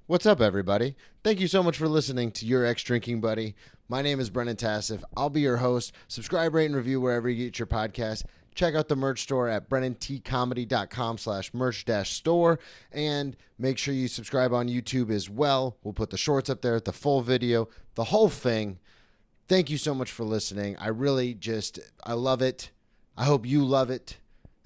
What's up, everybody? Thank you so much for listening to Your Ex-Drinking Buddy. My name is Brennan Tassif. I'll be your host. Subscribe, rate, and review wherever you get your podcast. Check out the merch store at brennantcomedy.com/merch-store. And make sure you subscribe on YouTube as well. We'll put the shorts up there, the full video, the whole thing. Thank you so much for listening. I love it. I hope you love it.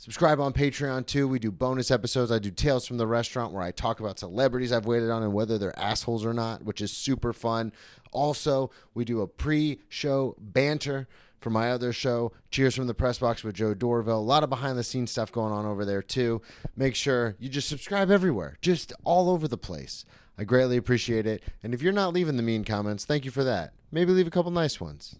Subscribe on Patreon, too. We do bonus episodes. I do Tales from the Restaurant, where I talk about celebrities I've waited on and whether they're assholes or not, which is super fun. Also, we do a pre-show banter for my other show, Cheers from the Press Box with Joe Dorville. A lot of behind-the-scenes stuff going on over there, too. Make sure you just subscribe everywhere, just all over the place. I greatly appreciate it. And if you're not leaving the mean comments, thank you for that. Maybe leave a couple nice ones.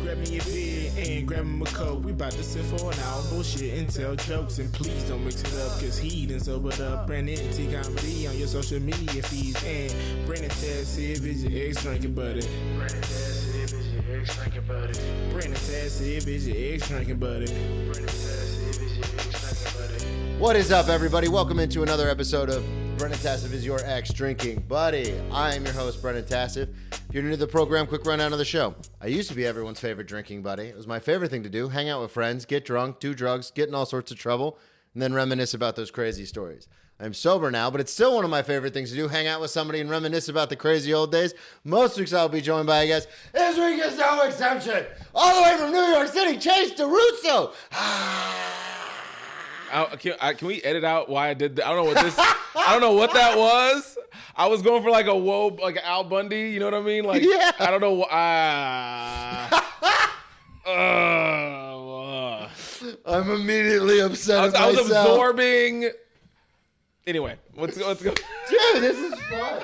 Grab me a beer and grab him a coke. We about to sit for an hour, bullshit and tell jokes. And please don't mix it up, cause he done sobered up. Brennan T Comedy on your social media feeds. And Brennan Tassif is your ex-drinking buddy. Brennan Tassif is your ex-drinking buddy. Brennan Tassif is your ex-drinking buddy. Brennan Tassif is your ex-drinking buddy. What is up, everybody? Welcome into another episode of Brennan Tassif is Your Ex-Drinking Buddy. I am your host, Brennan Tassif. If you're new to the program, quick rundown of the show. I used to be everyone's favorite drinking buddy. It was my favorite thing to do, hang out with friends, get drunk, do drugs, get in all sorts of trouble, and then reminisce about those crazy stories. I'm sober now, but it's still one of my favorite things to do, hang out with somebody and reminisce about the crazy old days. Most weeks I'll be joined by a guest. This week is no exception. All the way from New York City, Chase DuRousseau. Can we edit out why I did that? I don't know what this. I don't know what that was. I was going for like a like Al Bundy. You know what I mean? Like, yeah. I don't know. I'm immediately upset. I was absorbing. Anyway, let's go. Dude, this is fun.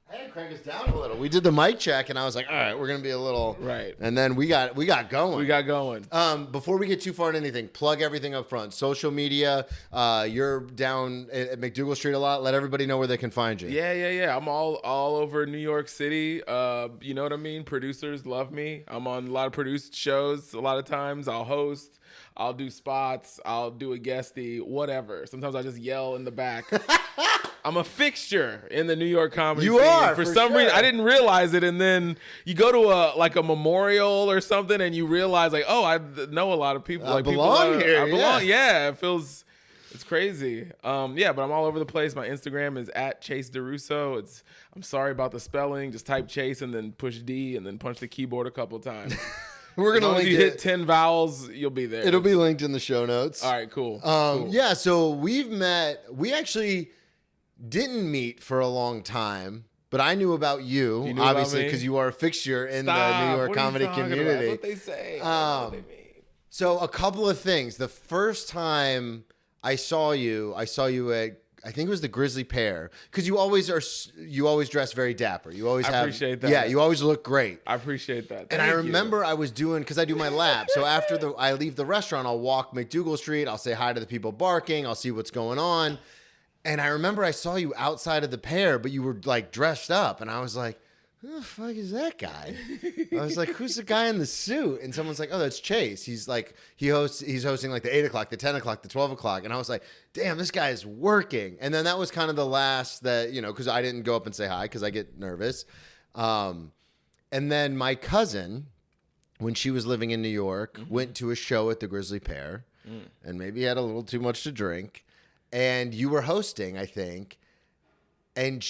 I had to crank us down a little. We did the mic check, and I was like, all right, we're going to be a little... Right. And then we got going. Before we get too far into anything, plug everything up front. Social media, you're down at McDougal Street a lot. Let everybody know where they can find you. Yeah. I'm all over New York City. You know what I mean? Producers love me. I'm on a lot of produced shows. A lot of times I'll host. I'll do spots. I'll do a guestie, whatever. Sometimes I just yell in the back. I'm a fixture in the New York comedy scene. You are, for some reason. I didn't realize it, and then you go to a memorial or something, and you realize like, oh, I know a lot of people. I belong here. I belong. Yeah, it's crazy. But I'm all over the place. My Instagram is at Chase DuRousseau. I'm sorry about the spelling. Just type Chase and then push D and then punch the keyboard a couple times. We're gonna link it. You hit 10 vowels, you'll be there. It'll be linked in the show notes. All right, cool. Yeah, so we've met. We actually didn't meet for a long time, but I knew about you obviously, because you are a fixture in the New York comedy community. That's what they say. What they mean. So a couple of things. The first time I saw you at, I think it was the Grizzly Pear, because you always dress very dapper. You always I appreciate that. Yeah, you always look great. I appreciate that. And I remember I was doing, because I do my lap. So after I leave the restaurant, I'll walk McDougal Street. I'll say hi to the people barking. I'll see what's going on. And I remember I saw you outside of the Pear, but you were like dressed up. And I was like, who the fuck is that guy? I was like, who's the guy in the suit? And someone's like, oh, that's Chase. He's like, he's hosting like the 8 o'clock, the 10 o'clock, the 12 o'clock. And I was like, damn, this guy is working. And then that was kind of the last that, because I didn't go up and say hi because I get nervous. And then my cousin, when she was living in New York, went to a show at the Grizzly Pear and maybe had a little too much to drink. And you were hosting, I think. And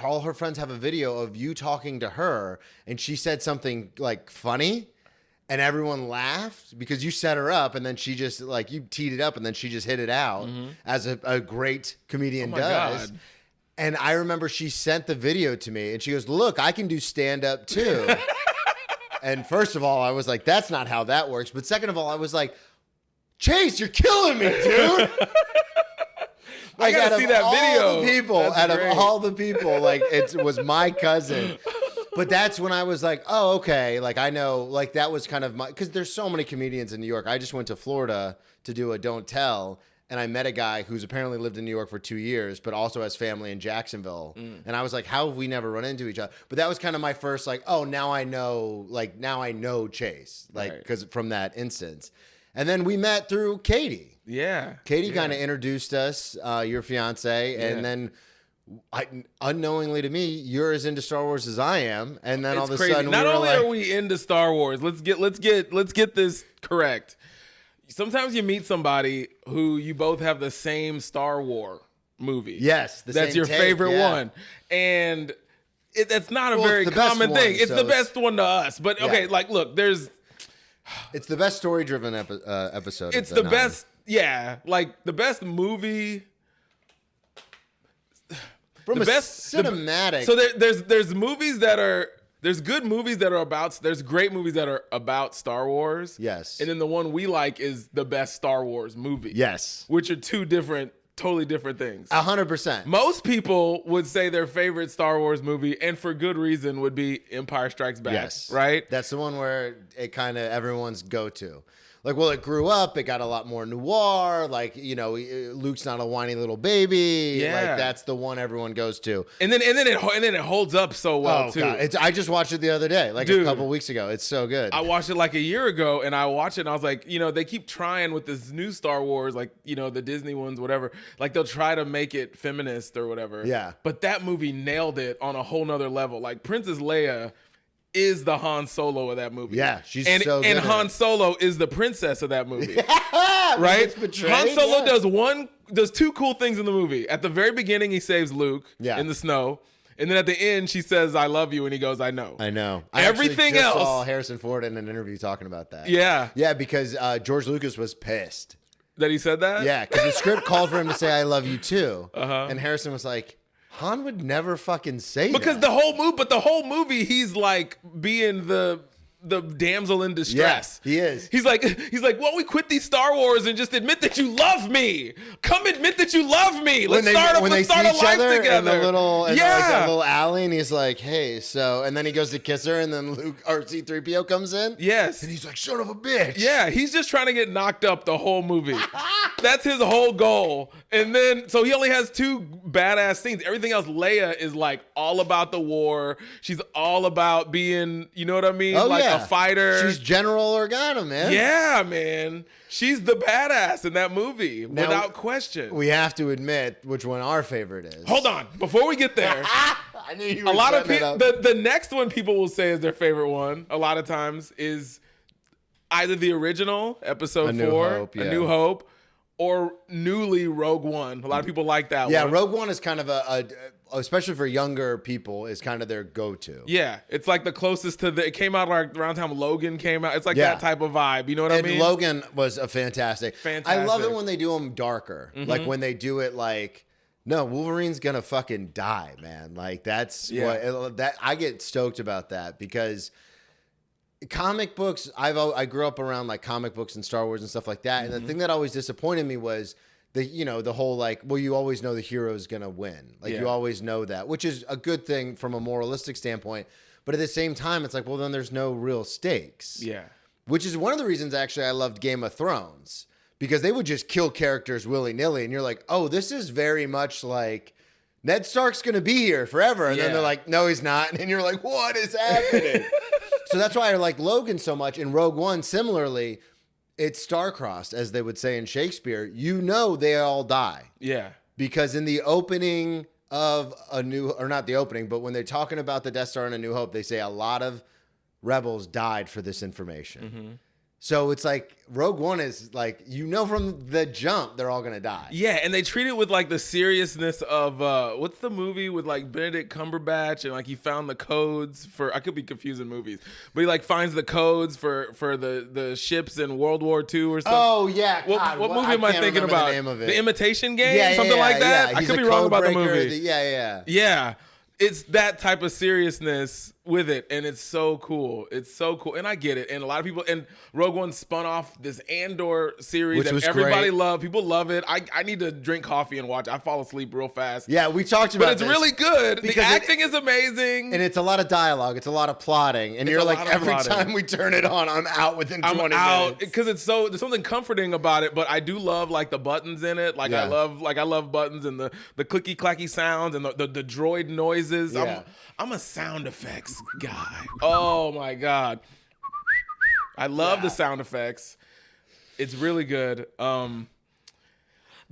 all her friends have a video of you talking to her, and she said something like funny, and everyone laughed because you set her up, and then she just like you teed it up, and then she just hit it out as a great comedian does. God. And I remember she sent the video to me, and she goes, "Look, I can do stand up too." And first of all, I was like, "That's not how that works." But second of all, I was like, "Chase, you're killing me, dude." I gotta see that video. Out of all the people, like it was my cousin. But that's when I was like, oh, okay. Like I know, like that was kind of because there's so many comedians in New York. I just went to Florida to do a Don't Tell, and I met a guy who's apparently lived in New York for 2 years, but also has family in Jacksonville. And I was like, how have we never run into each other? But that was kind of my first, like, oh, now I know Chase, like, because from that instance. And then we met through Katie. Yeah. Katie kind of introduced us, your fiance, and then unknowingly to me, you're as into Star Wars as I am. And then all of a crazy. sudden, not we were only like, are we into Star Wars, let's get this correct. Sometimes you meet somebody who you both have the same Star Wars movie. yes, That's your favorite one, and that's not a very it's the best common thing. one, It's so the best one to us, but okay, like look, it's the best story-driven episode. it's of the 9. best, like the best movie. From the a best cinematic. So there's movies that are. There's good movies that are about. There's great movies that are about Star Wars. Yes. And then the one we like is the best Star Wars movie. Yes. Which are two totally different things. 100%. Most people would say their favorite Star Wars movie, and for good reason, would be Empire Strikes Back. Yes. Right? That's the one where it kind of everyone's go-to. Like, well, it grew up. It got a lot more noir. Like, Luke's not a whiny little baby. Yeah. Like, that's the one everyone goes to. And then it holds up so well too. God. I just watched it the other day, like Dude, a couple weeks ago. It's so good. I watched it like a year ago, and I watched it, and I was like, they keep trying with this new Star Wars, like, the Disney ones, whatever. Like, they'll try to make it feminist or whatever. Yeah. But that movie nailed it on a whole nother level. Like, Princess Leia is the Han Solo of that movie. Yeah, she's and, so good. And at Han it. Solo is the princess of that movie. Right? Right? Han Solo does two cool things in the movie. At the very beginning, he saves Luke in the snow. And then at the end, she says, "I love you," and he goes, "I know." I know. Everything I actually just else. saw Harrison Ford in an interview talking about that. Yeah. Yeah, because George Lucas was pissed. That he said that? Yeah, because the script called for him to say "I love you" too, Uh-huh. and Harrison was like, "Han would never fucking say Because that." the whole movie, he's like being the damsel in distress. Yeah, he is. He's like, why don't we quit these Star Wars and just admit that you love me? Come admit that you love me. Let's start a life together. In the little, like that little alley, and he's like, "Hey," and then he goes to kiss her, and then Luke or C-3PO comes in. Yes. And he's like, "Son of a bitch." Yeah, he's just trying to get knocked up the whole movie. That's his whole goal. And then, so he only has two badass scenes. Everything else, Leia is like all about the war. She's all about being, you know what I mean? Oh, like yeah. a fighter. She's General Organa, man. Yeah, man. She's the badass in that movie, without question. We have to admit which one our favorite is. Hold on. Before we get there, I knew you were a lot of setting it people, up. the next one people will say is their favorite one, a lot of times, is either the original, episode A New 4, Hope, A yeah. New Hope, or newly Rogue One. A lot of people like that one. Yeah, Rogue One is kind of especially for younger people, is kind of their go-to. Yeah, it's like the closest to it came out like around the time Logan came out. It's like Yeah. that type of vibe. You know what I And mean? Logan was a fantastic. I love it Fantastic. when they do them darker. Mm-hmm. Like when they do it like, no, Wolverine's gonna fucking die, man. Like that's that I get stoked about that because comic books. I grew up around like comic books and Star Wars and stuff like that. And the thing that always disappointed me was the whole like, well, you always know the hero's gonna win. Like you always know that, which is a good thing from a moralistic standpoint. But at the same time, it's like, well, then there's no real stakes. Yeah. Which is one of the reasons actually I loved Game of Thrones, because they would just kill characters willy-nilly, and you're like, oh, this is very much like Ned Stark's gonna be here forever. And then they're like, no, he's not. And you're like, what is happening? So that's why I like Logan so much. In Rogue One, similarly, it's star-crossed, as they would say in Shakespeare. You know they all die. Yeah. Because in the opening of not the opening, but when they're talking about the Death Star in A New Hope, they say a lot of rebels died for this information. Mm-hmm. So it's like Rogue One is like, from the jump, they're all going to die. Yeah, and they treat it with like the seriousness of what's the movie with like Benedict Cumberbatch, and like he found the codes for, I could be confusing movies, but he like finds the codes for the ships in World War II or something. Oh yeah. What movie am I can't thinking remember about? The name of it. The Imitation Game? Yeah, Something like that? Yeah. I could be wrong about the movie. Yeah. Yeah. It's that type of seriousness with it, and it's so cool. It's so cool, and I get it. And a lot of people, and Rogue One spun off this Andor series Which that was everybody great. loved. People love it. I need to drink coffee and watch it. I fall asleep real fast. Yeah, we talked about But it's this. really good. The Because acting is amazing. And it's a lot of dialogue. It's a lot of plotting. And you're a like, lot of every plotting. time we turn it on, I'm out within 20 I'm out minutes. because there's something comforting about it, but I do love like the buttons in it. Like Yeah. I love buttons and the clicky clacky sounds and the droid noises. Yeah. I'm a sound effects guy. Oh my God. I love the sound effects. It's really good.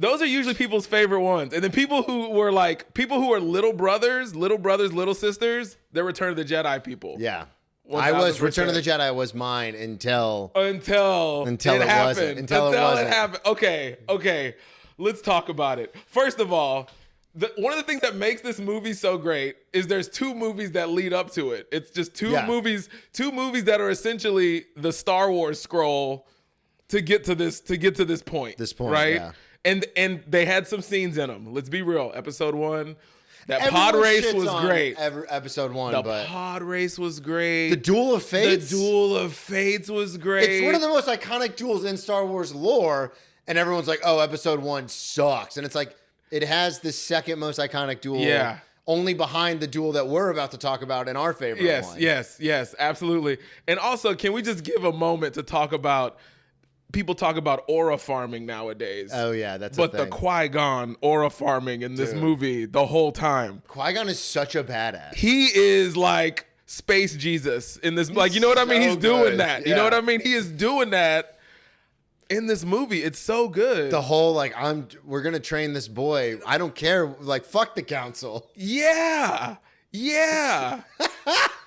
Those are usually people's favorite ones. And then people who are little brothers, little sisters, they're Return of the Jedi people. Yeah. 1000%. I was Return of the Jedi was mine until it happened. Until it happened. Okay. Let's talk about it. First of all, one of the things that makes this movie so great is there's 2 movies that lead up to it. It's just two movies that are essentially the Star Wars scroll to get to this point. Right? Yeah. And they had some scenes in them. Let's be real. Episode 1, that Everyone pod race shits was on great. Episode 1, The pod race was great. The Duel of Fates. The Duel of Fates was great. It's one of the most iconic duels in Star Wars lore, and everyone's like, "Oh, Episode 1 sucks," and it's like it has the second most iconic duel. Yeah. Only behind the duel that we're about to talk about in our favorite one. Yes, absolutely. And also, can we just give a moment to talk about? People talk about aura farming nowadays. Oh yeah, that's but a thing. the Qui-Gon aura farming in this movie the whole time. Qui-Gon is such a badass. He is like space Jesus in this. Like, you know what I mean? He's doing that. You know what I mean? He is doing that in this movie. It's so good. The whole we're gonna train this boy. I don't care. Like, fuck the council. Yeah.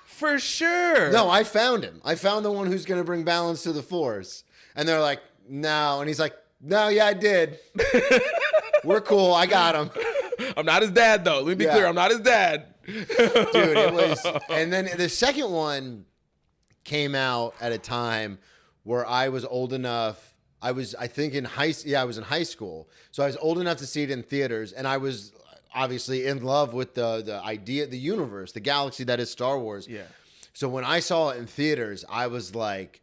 For sure. No, I found him. I found the one who's gonna bring balance to the Force. And they're like, no. And he's like, no, yeah, I did. We're cool. I got him. I'm not his dad, though. Let me be clear. I'm not his dad. Dude, it was. And then the second one came out at a time where I was old enough. I was in high school. So I was old enough to see it in theaters. And I was obviously in love with the idea, the universe, the galaxy that is Star Wars. Yeah. So when I saw it in theaters, I was like,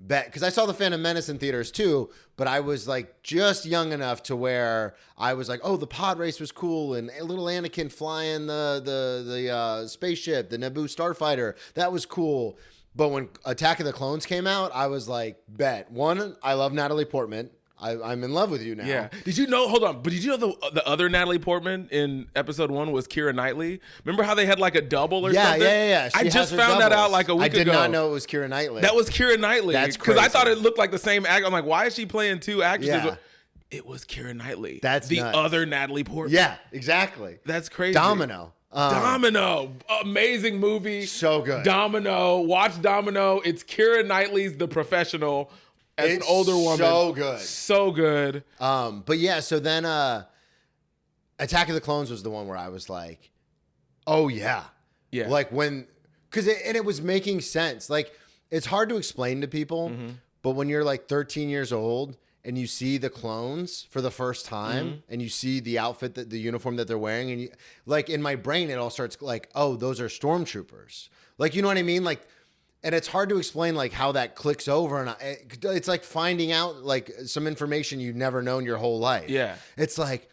because I saw the Phantom Menace in theaters too, but I was like just young enough to where I was like, oh, the pod race was cool, and little Anakin flying the spaceship, the Naboo starfighter, that was cool. But when Attack of the Clones came out, I was like, bet. One, I love Natalie Portman. I'm in love with you now. Yeah. Did you know? Hold on. But did you know the other Natalie Portman in episode 1 was Keira Knightley? Remember how they had like a double or something? Yeah. I just found that out like a week ago. I did not know it was Keira Knightley. That was Keira Knightley. That's because I crazy. thought it looked like the same actor. I'm like, why is she playing 2 actresses? Yeah. It was Keira Knightley. That's the nuts. other Natalie Portman. Yeah, exactly. That's crazy. Domino. Domino. Amazing movie. So good. Domino. Watch Domino. It's Keira Knightley's The Professional. As an older woman. So good. So good. But yeah, so then Attack of the Clones was the one where I was like, oh yeah. Yeah. Like because it was making sense. Like, it's hard to explain to people, but when you're like 13 years old and you see the clones for the first time and you see the outfit, the uniform that they're wearing, and like in my brain, it all starts like, oh, those are stormtroopers. Like, you know what I mean? Like, and it's hard to explain like how that clicks over, and it's like finding out like some information you've never known your whole life. Yeah. It's like,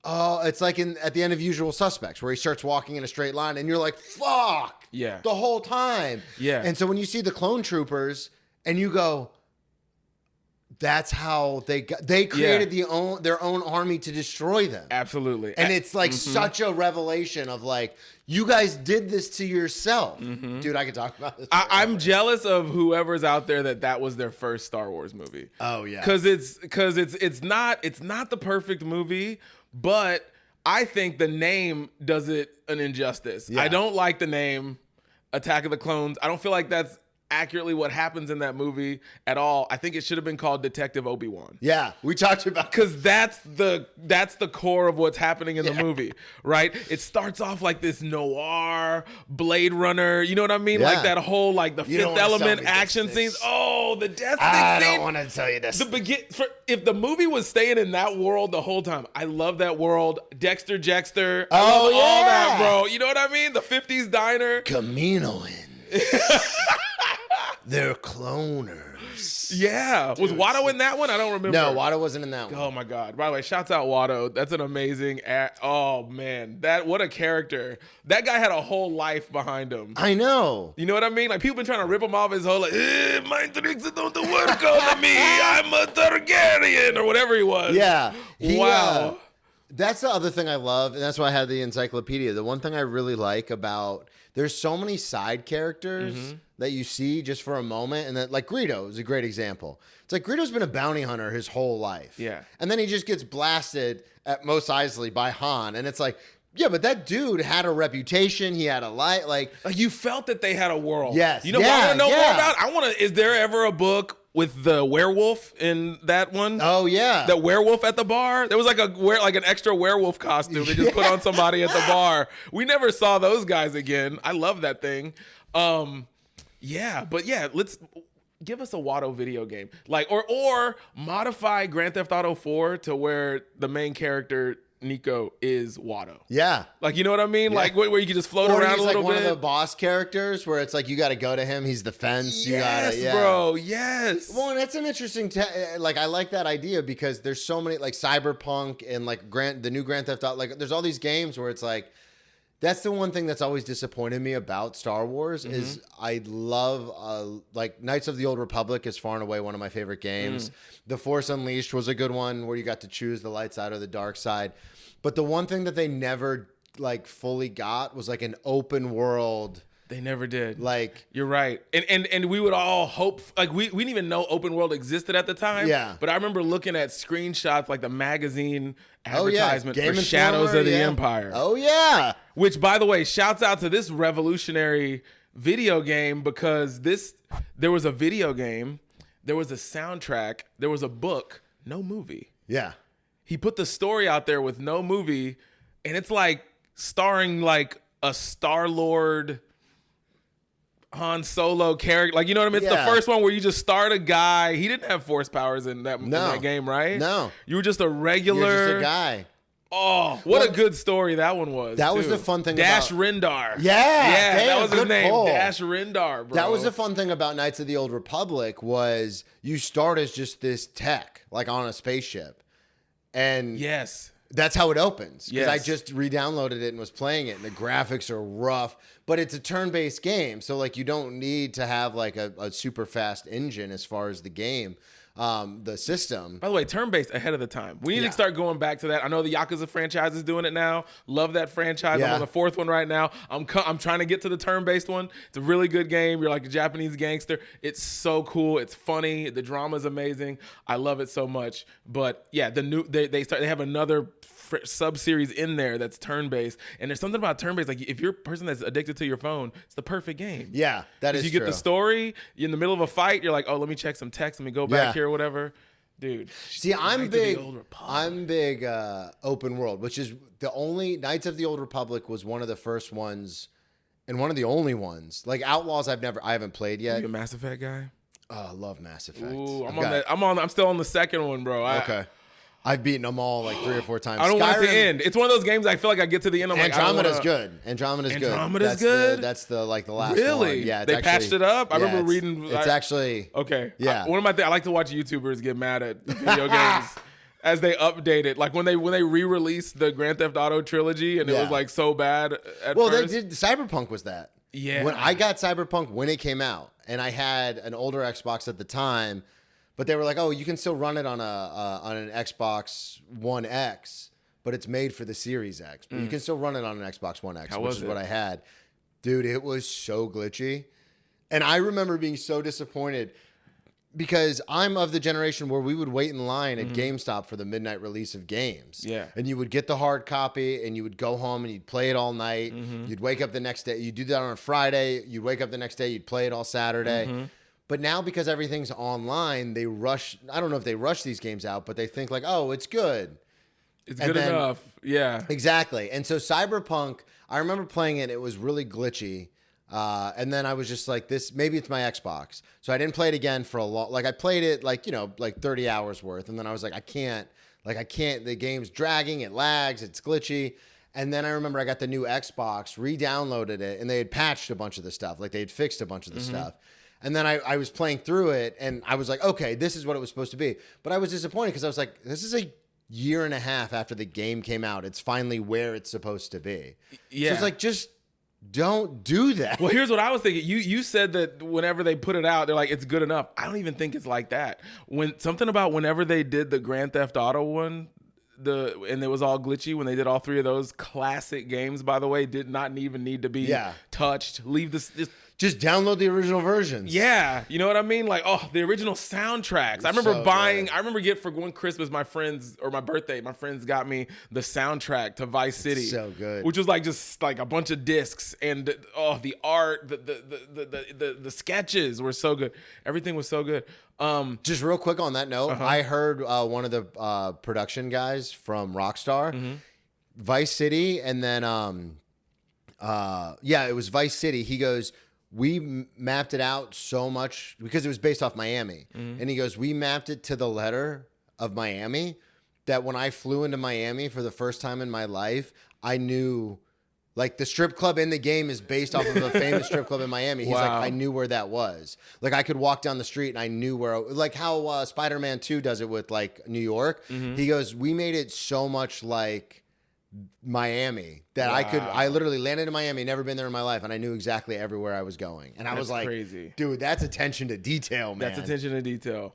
oh, it's like at the end of Usual Suspects where he starts walking in a straight line and you're like, fuck. Yeah. The whole time. Yeah. And so when you see the clone troopers and you go, that's how they created their own army to destroy them. Absolutely. And it's like such a revelation of like, you guys did this to yourself. Dude, I could talk about this. I'm jealous of whoever's out there that was their first Star Wars movie. Oh yeah. Cause it's not the perfect movie, but I think the name does it an injustice. Yeah. I don't like the name Attack of the Clones. I don't feel like that's accurately what happens in that movie at all. I think it should have been called Detective Obi-Wan. Yeah, we talked about because that's the core of what's happening in the movie, right? It starts off like this noir Blade Runner, you know what I mean? Yeah. Like that whole like the You Fifth don't wanna Element tell me action Death scenes. Sticks. Oh, the death I stick don't scene. want to tell you this. If the movie was staying in that world the whole time, I love that world. Dexter Jettster, I love all that, bro. You know what I mean? The 50s diner. Kaminoans. They're cloners. Yeah. Was Watto in that one? I don't remember. No, Watto wasn't in that one. Oh my God. By the way, shouts out Watto. That's an amazing oh man. What a character. That guy had a whole life behind him. I know. You know what I mean? Like, people been trying to rip him off his whole like, my tricks don't work on me. I'm a Targaryen or whatever he was. Yeah. Wow. That's the other thing I love, and that's why I had the encyclopedia. The one thing I really like about there's so many side characters that you see just for a moment, and that like Greedo is a great example. It's like Greedo's been a bounty hunter his whole life, and then he just gets blasted at Mos Eisley by Han, and it's like, yeah, but that dude had a reputation. He had a light, like you felt that they had a world. Yes, you know what I want to know more about? I want to. Is there ever a book with the werewolf in that one? Oh yeah, the werewolf at the bar. There was like an extra werewolf costume they just put on somebody at the bar. We never saw those guys again. I love that thing. Let's give us a Watto video game, like or modify Grand Theft Auto 4 to where the main character Nico is Watto. Yeah. Like, you know what I mean? Yeah. Like where you can just float or around he's a little like bit. One of the boss characters where it's like you got to go to him. He's the fence. Yes, you gotta, bro. Yes. Well, and that's an interesting. Like I like that idea because there's so many like Cyberpunk and like the new Grand Theft Auto. Like there's all these games where it's like. That's the one thing that's always disappointed me about Star Wars is I love like Knights of the Old Republic is far and away one of my favorite games. The Force Unleashed was a good one where you got to choose the light side or the dark side. But the one thing that they never like fully got was like an open world. They never did. Like you're right, and we would all hope like we didn't even know open world existed at the time. Yeah. But I remember looking at screenshots like the magazine advertisement Game for Informer, Shadows of the Empire. Oh yeah. Which, by the way, shouts out to this revolutionary video game because there was a video game, there was a soundtrack, there was a book, no movie. Yeah. He put the story out there with no movie, and it's like starring like a Star-Lord Han Solo character, like, you know what I mean? It's the first one where you just start a guy. He didn't have force powers in that game, right? No. You were just a regular. You're just a guy. Oh, what a good story that one was. That was the fun thing Dash about... Rendar. Yeah. Damn, that was his name. Pull. Dash Rendar, bro. That was the fun thing about Knights of the Old Republic was you start as just this tech, like on a spaceship. And yes. That's how it opens. Because yes. I just re-downloaded it and was playing it, and the graphics are rough. But it's a turn-based game, so like you don't need to have like a super fast engine as far as the game, the system. By the way, turn-based ahead of the time. We need to start going back to that. I know the Yakuza franchise is doing it now. Love that franchise. I'm on the fourth one right now. I'm trying to get to the turn-based one. It's a really good game. You're like a Japanese gangster. It's so cool. It's funny. The drama is amazing. I love it so much. But yeah, they have another sub-series in there that's turn-based, and there's something about turn-based, like if you're a person that's addicted to your phone, it's the perfect game. Yeah, that is true. You get the story, you're in the middle of a fight, you're like, oh, let me check some text, let me go back here or whatever. Dude, see, I'm big open world, which is the only Knights of the Old Republic was one of the first ones and one of the only ones. Like Outlaws I haven't played yet. You a Mass Effect guy? Oh, I love Mass Effect. Ooh, I'm still on the second one, bro. Okay. I've beaten them all like 3 or 4 times. I don't want it to end. It's one of those games I feel like I get to the end. I'm Andromeda's good. Andromeda's good. That's the last one. Really? Yeah, they patched it up. I remember reading. It's actually okay. Yeah. One of my things I like to watch YouTubers get mad at video games as they update it. Like when they re-released the Grand Theft Auto trilogy and it was like so bad at first. They did. Cyberpunk was that. Yeah. When I got Cyberpunk when it came out, and I had an older Xbox at the time. But they were like, oh, you can still run it on an Xbox One X, but it's made for the Series X. But you can still run it on an Xbox One X, which is what I had. Dude, it was so glitchy. And I remember being so disappointed because I'm of the generation where we would wait in line at GameStop for the midnight release of games. Yeah. And you would get the hard copy and you would go home and you'd play it all night. You'd wake up the next day. You'd do that on a Friday. You'd wake up the next day. You'd play it all Saturday. But now because everything's online, they rush. I don't know if they rush these games out, but they think like, oh, it's good. It's good enough. Yeah. Exactly. And so Cyberpunk, I remember playing it. It was really glitchy. And then I was just like, maybe it's my Xbox. So I didn't play it again for a long, like I played it like 30 hours worth. And then I was like, I can't, the game's dragging, it lags, it's glitchy. And then I remember I got the new Xbox, re-downloaded it, and they had patched a bunch of the stuff. Like they had fixed a bunch of the stuff. And then I was playing through it, and I was like, okay, this is what it was supposed to be. But I was disappointed because I was like, this is a year and a half after the game came out. It's finally where it's supposed to be. Yeah. So it's like, just don't do that. Well, here's what I was thinking. You said that whenever they put it out, they're like, it's good enough. I don't even think it's like that. Whenever they did the Grand Theft Auto one, and it was all glitchy when they did all 3 of those classic games, by the way, did not even need to be touched. Leave this just download the original versions. Yeah, you know what I mean? Like, the original soundtracks. I remember for one Christmas, my birthday, my friends got me the soundtrack to Vice City. So good. Which was like just like a bunch of discs, and the art, the sketches were so good. Everything was so good. Just real quick on that note, I heard one of the production guys from Rockstar, Vice City, and then it was Vice City. He goes, we mapped it out so much because it was based off Miami. And he goes, we mapped it to the letter of Miami that when I flew into Miami for the first time in my life, I knew, like, the strip club in the game is based off of a famous strip club in Miami. He's like, I knew where that was. Like, I could walk down the street and I knew where, like how Spider-Man 2 does it with, like, New York. He goes, we made it so much like Miami that I literally landed in Miami, never been there in my life, and I knew exactly everywhere I was going. And I was like, crazy. Dude, that's attention to detail, man. That's attention to detail.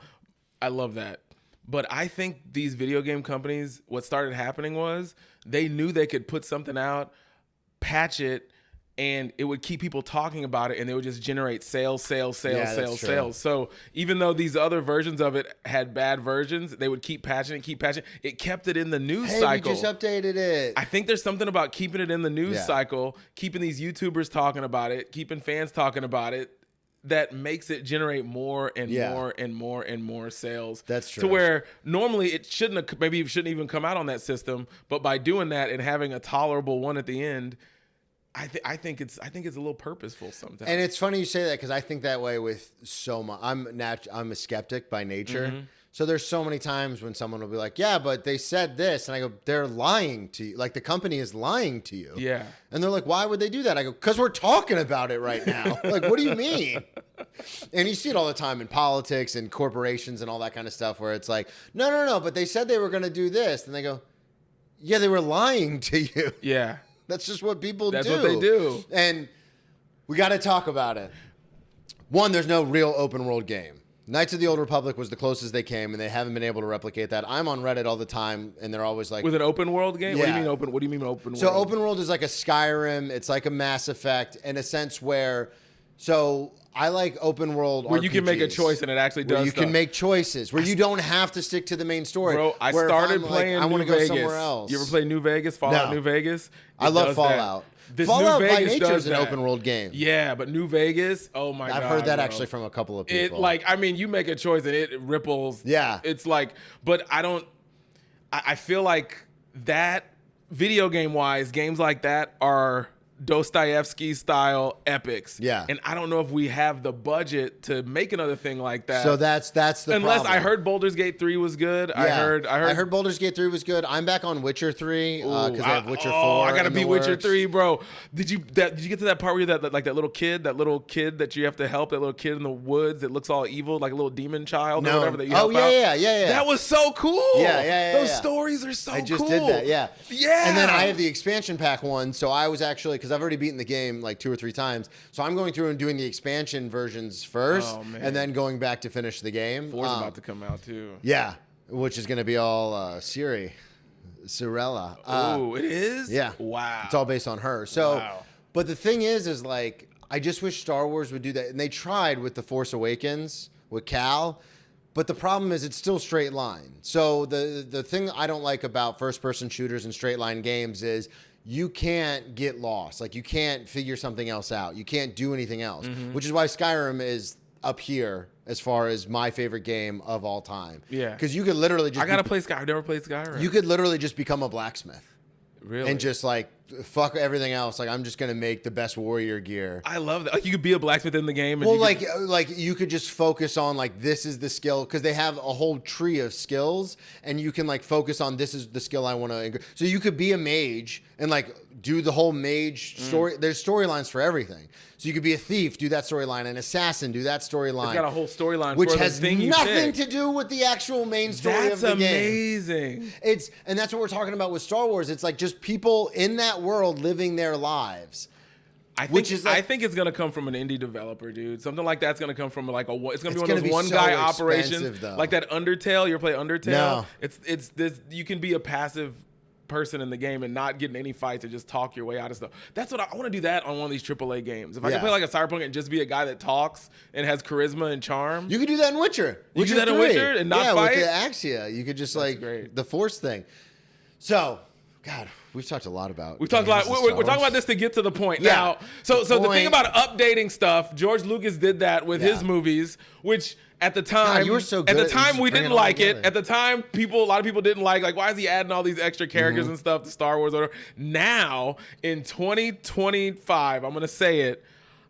I love that. But I think these video game companies, what started happening was they knew they could put something out, patch it, and it would keep people talking about it, and they would just generate sales. So even though these other versions of it had bad versions, they would keep patching it. It kept it in the news cycle. We just updated it. I think there's something about keeping it in the news cycle, keeping these YouTubers talking about it, keeping fans talking about it, that makes it generate more and more and more and more sales. That's true. To where normally it shouldn't even come out on that system, but by doing that and having a tolerable one at the end, I think it's a little purposeful sometimes. And it's funny you say that because I think that way with so much. I'm a skeptic by nature. So there's so many times when someone will be like, yeah, but they said this. And I go, they're lying to you. Like, the company is lying to you. Yeah. And they're like, why would they do that? I go, because we're talking about it right now. Like, what do you mean? And you see it all the time in politics and corporations and all that kind of stuff where it's like, no, but they said they were going to do this. And they go, yeah, they were lying to you. Yeah. That's just what people do. That's what they do. And we got to talk about it. One, there's no real open world game. Knights of the Old Republic was the closest they came, and they haven't been able to replicate that. I'm on Reddit all the time, and they're always like... With an open world game? Yeah. What do you mean open world? So open world is like a Skyrim. It's like a Mass Effect in a sense where... So I like open world where RPGs, you can make a choice and it actually does. Where you can make choices. Where you don't have to stick to the main story. Bro, I started playing I want to go somewhere else. You ever play New Vegas? Fallout New Vegas? I love Fallout. Fallout by nature is an open world game. Yeah, but New Vegas, oh my God. I've heard that actually from a couple of people. You make a choice and it ripples. Yeah. It's like, but I feel like that video game wise, games like that are Dostoevsky style epics. Yeah. And I don't know if we have the budget to make another thing like that. So that's the Unless problem. I heard Baldur's Gate 3 was good. Yeah. I heard Baldur's Gate 3 was good. I'm back on Witcher 3 because I have Witcher 4. I gotta beat Witcher 3, bro. Did you get to that part where you're that little kid that you have to help, that little kid in the woods that looks all evil, like a little demon child or whatever that you help out? Yeah. That was so cool. Yeah. Those stories are so cool. I just did that, yeah. Yeah. And then I have the expansion pack one, so I was actually, because I've already beaten the game like 2 or 3 times, so I'm going through and doing the expansion versions first, and then going back to finish the game. 4's about to come out too. Yeah, which is going to be all Cirella. Oh, it is? Yeah. Wow. It's all based on her. So, but the thing is like, I just wish Star Wars would do that. And they tried with The Force Awakens, with Cal, but the problem is it's still straight line. So the thing I don't like about first-person shooters and straight line games is you can't get lost. Like, you can't figure something else out. You can't do anything else, which is why Skyrim is up here as far as my favorite game of all time. Yeah. Because you could literally just... I got to play Skyrim. I've never played Skyrim. You could literally just become a blacksmith. Really? And just like fuck everything else. Like, I'm just gonna make the best warrior gear. I love that. Like, you could be a blacksmith in the game. And well, like you could just focus on like, this is the skill, because they have a whole tree of skills, and you can like focus on, this is the skill I want to. So you could be a mage and like do the whole mage story. There's storylines for everything. So you could be a thief, do that storyline, an assassin, do that storyline. It's got a whole storyline, which for has the thing nothing to do with the actual main story of the game. That's amazing. And that's what we're talking about with Star Wars. It's like just people in that world living their lives. I think it's gonna come from an indie developer, dude. Something like that's gonna come from like it's gonna be one of those one so guy expensive, operations, though. like that Undertale. You ever play Undertale? No. It's this. You can be a passive person in the game and not get in any fights and just talk your way out of stuff. That's what I want to do that on one of these AAA games. If I can play like a Cyberpunk and just be a guy that talks and has charisma and charm. You could do that in Witcher. You can do that in Witcher and not fight? with the Axia. You could just great. the Force thing. So, God, we've talked a lot about. We've talked a lot. We're talking about this to get to the point. Yeah. Now, so the thing about updating stuff, George Lucas did that with his movies, which at the time, God, you were so good at the at time just we bringing didn't it all like it. together. At the time, a lot of people didn't like why is he adding all these extra characters and stuff to Star Wars? Now in 2025, I'm gonna say it.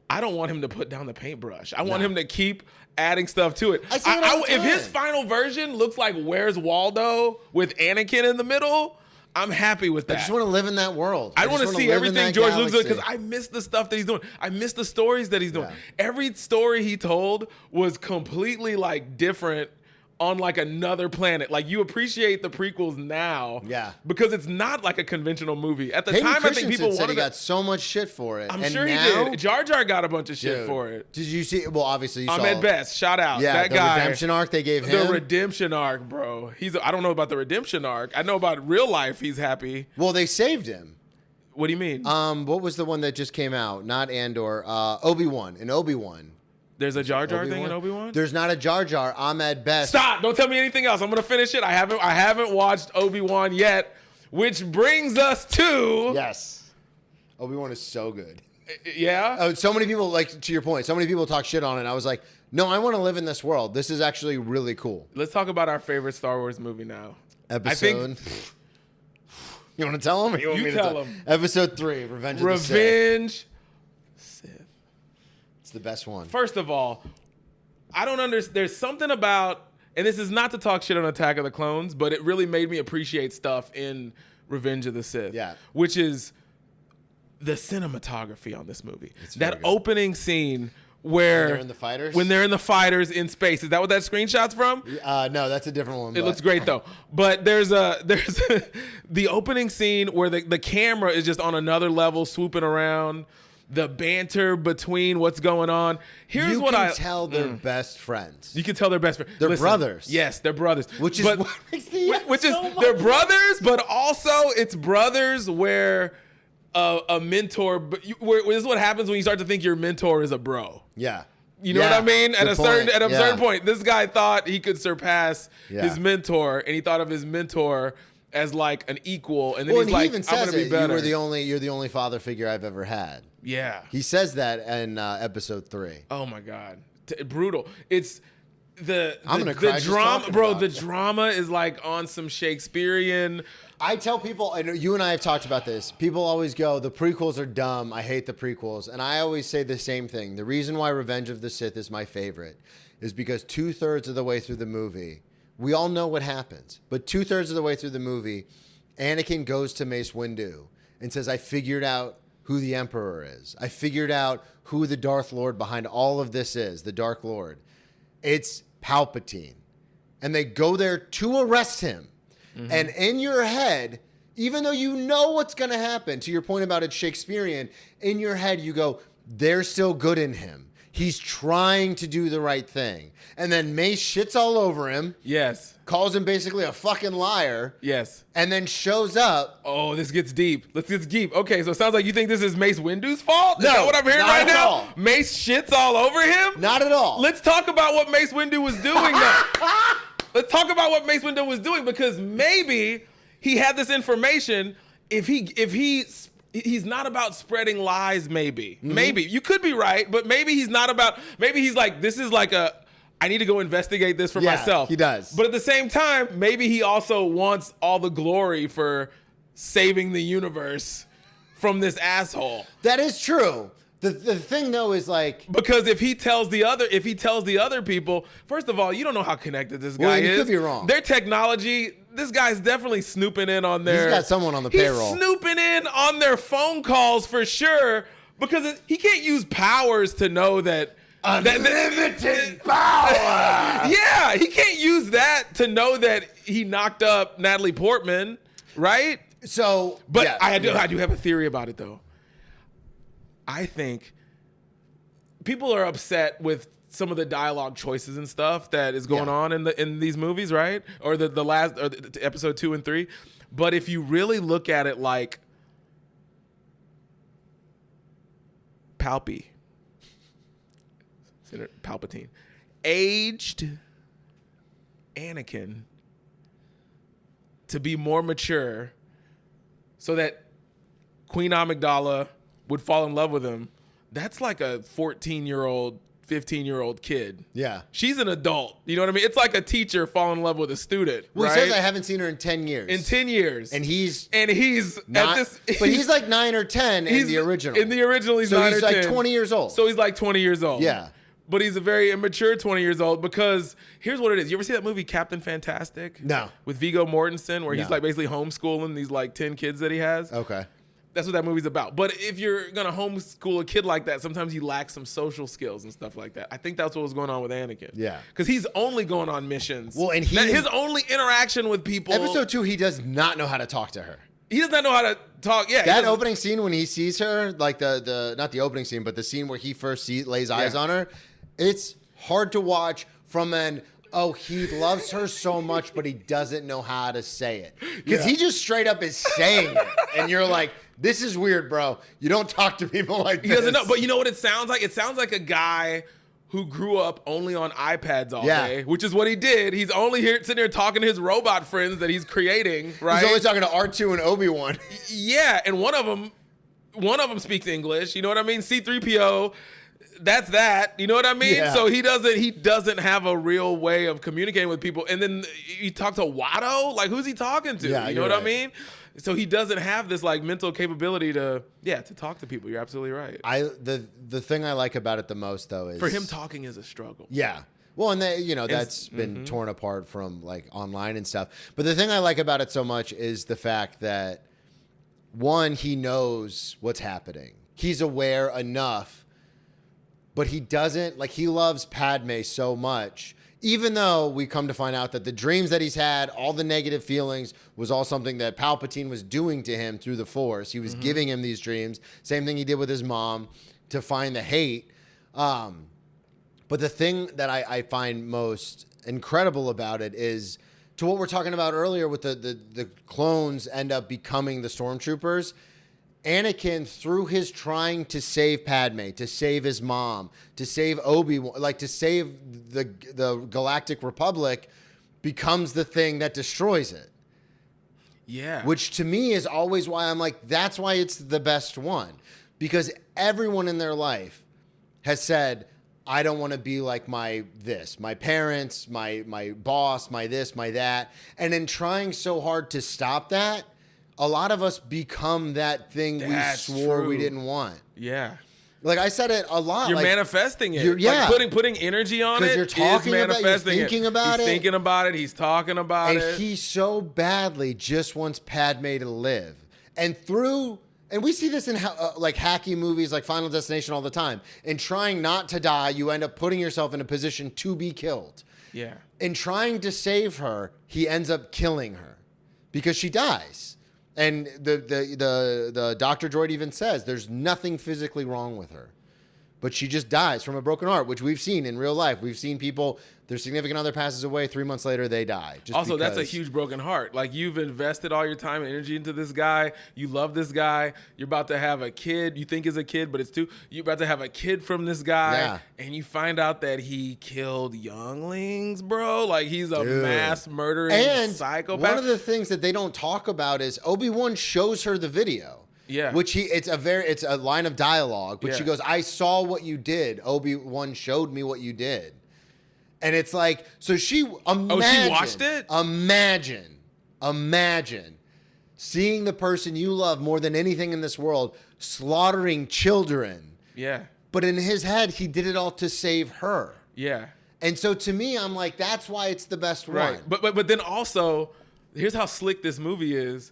I don't want him to put down the paintbrush. I want him to keep adding stuff to it. If his final version looks like Where's Waldo with Anakin in the middle, I'm happy with that. I just want to live in that world. I want to see everything George Lucas does because I miss the stuff that he's doing. I miss the stories that he's doing. Yeah. Every story he told was completely like different on like another planet. Like you appreciate the prequels now, because it's not like a conventional movie. At the Hayden time, I think people said wanted he got so much shit for it. I'm and sure now, he did. Jar Jar got a bunch of shit for it. Did you see? Well, obviously you saw. Ahmed Best, shout out. Yeah, that the guy. redemption arc they gave him. The redemption arc, bro. I don't know about the redemption arc. I know about real life. He's happy. Well, they saved him. What do you mean? What was the one that just came out? Not Andor. Obi-Wan. In Obi-Wan. There's a Jar Jar thing in Obi-Wan? There's not a Jar Jar. Ahmed Best. Stop! Don't tell me anything else. I'm gonna finish it. I haven't watched Obi-Wan yet, which brings us to Yes. Obi-Wan is so good. Yeah. Oh, so many people, like, to your point, so many people talk shit on it. I was like, no, I want to live in this world. This is actually really cool. Let's talk about our favorite Star Wars movie now. Episode. You want to tell them? Or you want me to tell them. Episode 3, Revenge of the Sith. It's the best one. First of all, I don't understand. There's something about, and this is not to talk shit on Attack of the Clones, but it really made me appreciate stuff in Revenge of the Sith. Yeah. Which is the cinematography on this movie. That good. Opening scene where they're in the fighters? When they're in the fighters in space. Is that what that screenshot's from? No, that's a different one. It looks great though. But there's the opening scene where the camera is just on another level swooping around. The banter between what's going on. Here's what I tell they're best friends. You can tell they're best friends. They're brothers. Yes, they're brothers. Which is what makes they're brothers, but also it's brothers where a mentor. But this is what happens when you start to think your mentor is a bro. Yeah. You know what I mean? At a certain Yeah. point, this guy thought he could surpass his mentor, and he thought of his mentor as like an equal. And then he's like, even "I'm gonna be better." You're the only father figure I've ever had. Yeah. He says that in episode 3. Oh my God. Brutal. It's the cry just drama, talking bro. about The it. drama is like on some Shakespearean. I tell people, I know you and I have talked about this. People always go, the prequels are dumb. I hate the prequels. And I always say the same thing. The reason why Revenge of the Sith is my favorite is because 2/3 of the way through the movie, we all know what happens. But 2/3 of the way through the movie, Anakin goes to Mace Windu and says, I figured out who the Emperor is. I figured out who the Darth Lord behind all of this is, the Dark Lord. It's Palpatine. And they go there to arrest him. Mm-hmm. And in your head, even though you know what's going to happen, to your point about it Shakespearean, in your head you go, there's still good in him. He's trying to do the right thing. And then Mace shits all over him. Yes. Calls him basically a fucking liar. Yes. And then shows up. Oh, this gets deep. Let's get deep. Okay, so it sounds like you think this is Mace Windu's fault? Is No, that what I'm hearing not right at now? all. Mace shits all over him? Not at all. Let's talk about what Mace Windu was doing though. Let's talk about what Mace Windu was doing, because maybe he had this information. If he's not about spreading lies, maybe. Mm-hmm. Maybe. You could be right, but maybe he's not about, maybe he's like, this is like I need to go investigate this for myself. He does. But at the same time, maybe he also wants all the glory for saving the universe from this asshole. That is true. The thing though is like, because if he tells the other people, first of all, you don't know how connected this guy is. You could be wrong. Their technology, this guy's definitely snooping in on their. He's got someone on the payroll. He's snooping in on their phone calls for sure, because he can't use powers to know that. Unlimited power. Yeah, he can't use that to know that he knocked up Natalie Portman, right? So, But yeah, I do have a theory about it though. I think people are upset with some of the dialogue choices and stuff that is going on in these movies, right? Or the last or the episode 2 and 3. But if you really look at it like Palpatine aged Anakin to be more mature so that Queen Amidala would fall in love with him, that's like a 14-year-old, 15-year-old kid. Yeah. She's an adult. You know what I mean? It's like a teacher falling in love with a student. Well, right? he says I haven't seen her in 10 years. In 10 years. And he's not, at this. But he's like 9 or 10 in the original. In the original, he's 9 or 10. So he's like 20 years old. So he's like 20 years old. Yeah. But he's a very immature 20 years old because here's what it is. You ever see that movie Captain Fantastic? No. With Viggo Mortensen, where he's No. like basically homeschooling these like 10 kids that he has? Okay. That's what that movie's about. But if you're going to homeschool a kid like that, sometimes you lack some social skills and stuff like that. I think that's what was going on with Anakin. Yeah. Because he's only going on missions. Well, and his only interaction with people. Episode 2, he does not know how to talk to her. He does not know how to talk. Yeah. That opening scene when he sees her, like the not the opening scene, but the scene where he first lays eyes on her, it's hard to watch from he loves her so much, but he doesn't know how to say it. Because he just straight up is saying it. And you're like, this is weird, bro. You don't talk to people like this. He doesn't know. But you know what it sounds like? It sounds like a guy who grew up only on iPads all day, which is what he did. He's only sitting here talking to his robot friends that he's creating, right? He's only talking to R2 and Obi-Wan. Yeah, and one of them speaks English. You know what I mean? C-3PO. That's that. You know what I mean? Yeah. So he doesn't have a real way of communicating with people. And then you talk to Watto? Like, who's he talking to? Yeah, you know what I mean? So he doesn't have this like mental capability to talk to people. You're absolutely right. The thing I like about it the most though is for him talking is a struggle. Yeah. Well, and that's been torn apart from like online and stuff. But the thing I like about it so much is the fact that one, he knows what's happening. He's aware enough. But he doesn't, like, he loves Padme so much, even though we come to find out that the dreams that he's had, all the negative feelings, was all something that Palpatine was doing to him through the Force. He was giving him these dreams. Same thing he did with his mom to find the hate. But the thing that I find most incredible about it is, to what we're talking about earlier with the clones end up becoming the stormtroopers. Anakin, through his trying to save Padme, to save his mom, to save Obi-Wan, like to save the Galactic Republic, becomes the thing that destroys it. Yeah. Which to me is always why I'm like, that's why it's the best one. Because everyone in their life has said, I don't want to be like my parents, my boss, my this, my that. And in trying so hard to stop that, a lot of us become that thing That's we swore true. we didn't want. Yeah. Like I said it a lot. You're like, manifesting it. Yeah. Like putting energy on it. Because you're talking about it, you're thinking about it. He's thinking about it. He's talking about it. And he so badly just wants Padme to live. And we see this in like hacky movies like Final Destination all the time. In trying not to die, you end up putting yourself in a position to be killed. Yeah. In trying to save her, he ends up killing her because she dies. And the Dr. Droid even says there's nothing physically wrong with her. But she just dies from a broken heart, which we've seen in real life. We've seen people, their significant other passes away, 3 months later, they die. Also, that's a huge broken heart. Like, you've invested all your time and energy into this guy. You love this guy. You're about to have a kid. You think is a kid, but it's two. You're about to have a kid from this guy. Yeah. And you find out that he killed younglings, bro. Like, he's a mass murdering psychopath. One of the things that they don't talk about is Obi-Wan shows her the video. Yeah. Which it's a line of dialogue, which she goes, I saw what you did. Obi-Wan showed me what you did. And it's like, so she watched it? Imagine seeing the person you love more than anything in this world slaughtering children. Yeah. But in his head, he did it all to save her. Yeah. And so to me, I'm like, that's why it's the best one. But then also, here's how slick this movie is.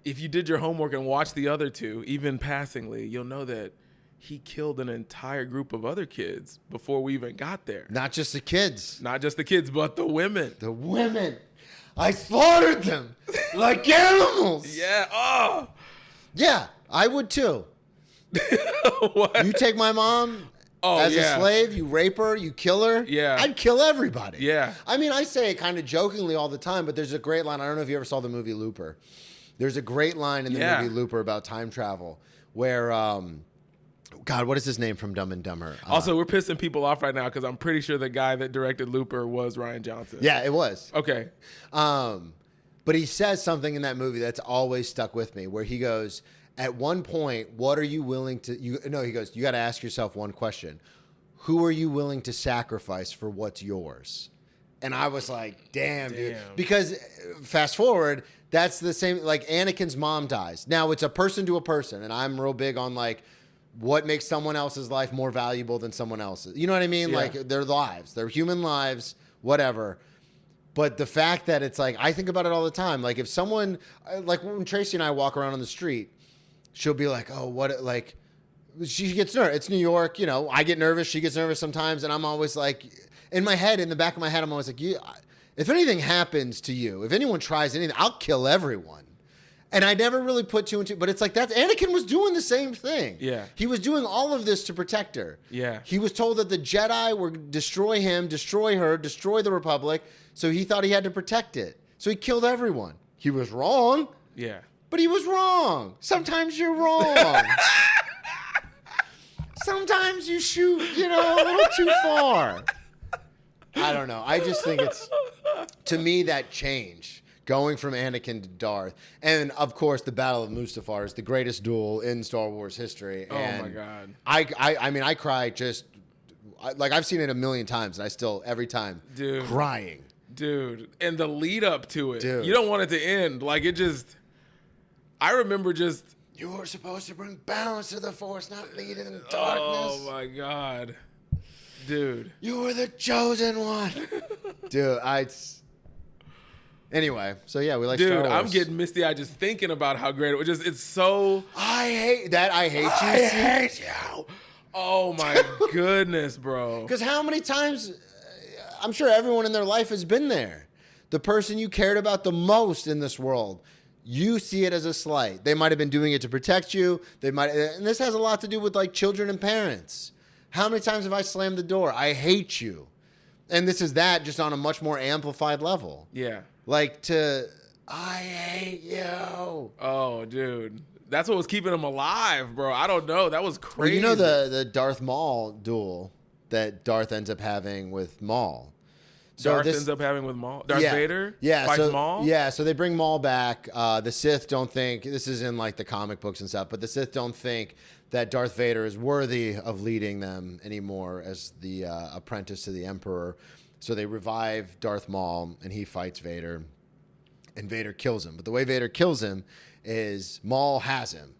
If you did your homework and watched the other two, even passingly, you'll know that he killed an entire group of other kids before we even got there. Not just the kids. Not just the kids, but the women. The women. I slaughtered them like animals. Yeah. Oh. Yeah, I would too. What? You take my mom as a slave, you rape her, you kill her. Yeah. I'd kill everybody. Yeah. I mean, I say it kind of jokingly all the time, but there's a great line. I don't know if you ever saw the movie Looper. There's a great line in the movie Looper about time travel where, God, what is his name from Dumb and Dumber? Also, we're pissing people off right now because I'm pretty sure the guy that directed Looper was Rian Johnson. Yeah, it was. Okay. But he says something in that movie that's always stuck with me where he goes, at one point, what are you willing to, he goes, you got to ask yourself one question. Who are you willing to sacrifice for what's yours? And I was like, damn, dude. Because fast forward, that's the same, like Anakin's mom dies. Now it's a person to a person. And I'm real big on like, what makes someone else's life more valuable than someone else's? You know what I mean? Yeah. Like their lives, their human lives, whatever. But the fact that it's like, I think about it all the time. Like if someone, like when Tracy and I walk around on the street, she'll be like, oh, what, like, she gets nervous. It's New York, you know, I get nervous. She gets nervous sometimes. And I'm always like, in my head, in the back of my head, I'm always like, if anything happens to you, if anyone tries anything, I'll kill everyone. And I never really put two and two, but it's like that. Anakin was doing the same thing. Yeah. He was doing all of this to protect her. Yeah. He was told that the Jedi were destroy him, destroy her, destroy the Republic. So he thought he had to protect it. So he killed everyone. He was wrong. Yeah. But he was wrong. Sometimes you're wrong. Sometimes you shoot, a little too far. I don't know. I just think it's, to me, that change. Going from Anakin to Darth. And, of course, the Battle of Mustafar is the greatest duel in Star Wars history. And oh, my God. I mean, I cry just... Like, I've seen it a million times, and I still, every time, crying. Dude. And the lead up to it. Dude. You don't want it to end. Like, it just... I remember just... You were supposed to bring balance to the Force, not lead it in darkness. Oh, my God. Dude. You were the chosen one. Dude, Anyway, so yeah, we like Star Wars. Dude, I'm getting misty-eyed just thinking about how great it was. It's so... I hate that. I hate you. I hate you. Oh, my goodness, bro. Because how many times... I'm sure everyone in their life has been there. The person you cared about the most in this world, you see it as a slight. They might have been doing it to protect you. And this has a lot to do with like children and parents. How many times have I slammed the door? I hate you. And this is that just on a much more amplified level. Yeah. Like I hate you. Oh, dude. That's what was keeping him alive, bro. I don't know. That was crazy. Well, you know the Darth Maul duel that Darth ends up having with Maul. So Darth ends up having with Maul? Darth Vader? Yeah. Fights Maul? Yeah, so they bring Maul back. The Sith don't think, this is in like the comic books and stuff, but the Sith don't think that Darth Vader is worthy of leading them anymore as the apprentice to the Emperor. So they revive Darth Maul, and he fights Vader, and Vader kills him. But the way Vader kills him is Maul has him.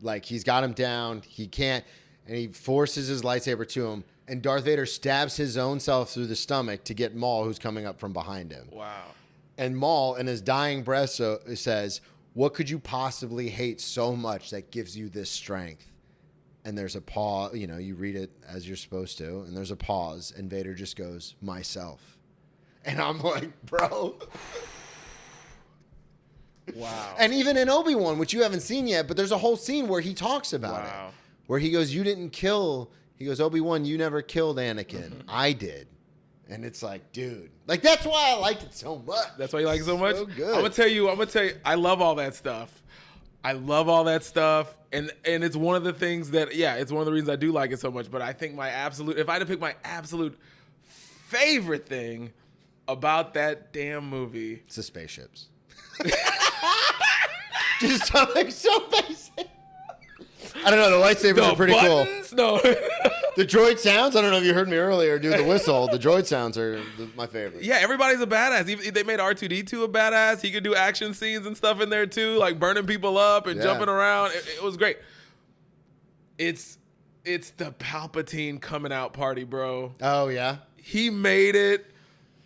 Like, he's got him down. He can't, and he forces his lightsaber to him, and Darth Vader stabs his own self through the stomach to get Maul, who's coming up from behind him. Wow. And Maul, in his dying breath, says, what could you possibly hate so much that gives you this strength? And there's a pause, you read it as you're supposed to, and there's a pause, and Vader just goes, myself. And I'm like, bro. Wow. And even in Obi-Wan, which you haven't seen yet, but there's a whole scene where he talks about it. Where he goes, he goes, Obi-Wan, you never killed Anakin. Mm-hmm. I did. And it's like, dude. Like, that's why I liked it so much. That's why you like it so much? So good. I'm going to tell you, I love all that stuff. And it's one of the things that, it's one of the reasons I do like it so much. But I think if I had to pick my absolute favorite thing about that damn movie. It's the spaceships. Just something so basic. I don't know. The lightsabers are pretty buttons? cool. No. The droid sounds. I don't know if you heard me earlier do the whistle. The droid sounds are my favorite. Yeah, everybody's a badass. They made R2-D2 a badass. He could do action scenes and stuff in there too, like burning people up and jumping around. It was great. It's the Palpatine coming out party, bro. Oh yeah. He made it.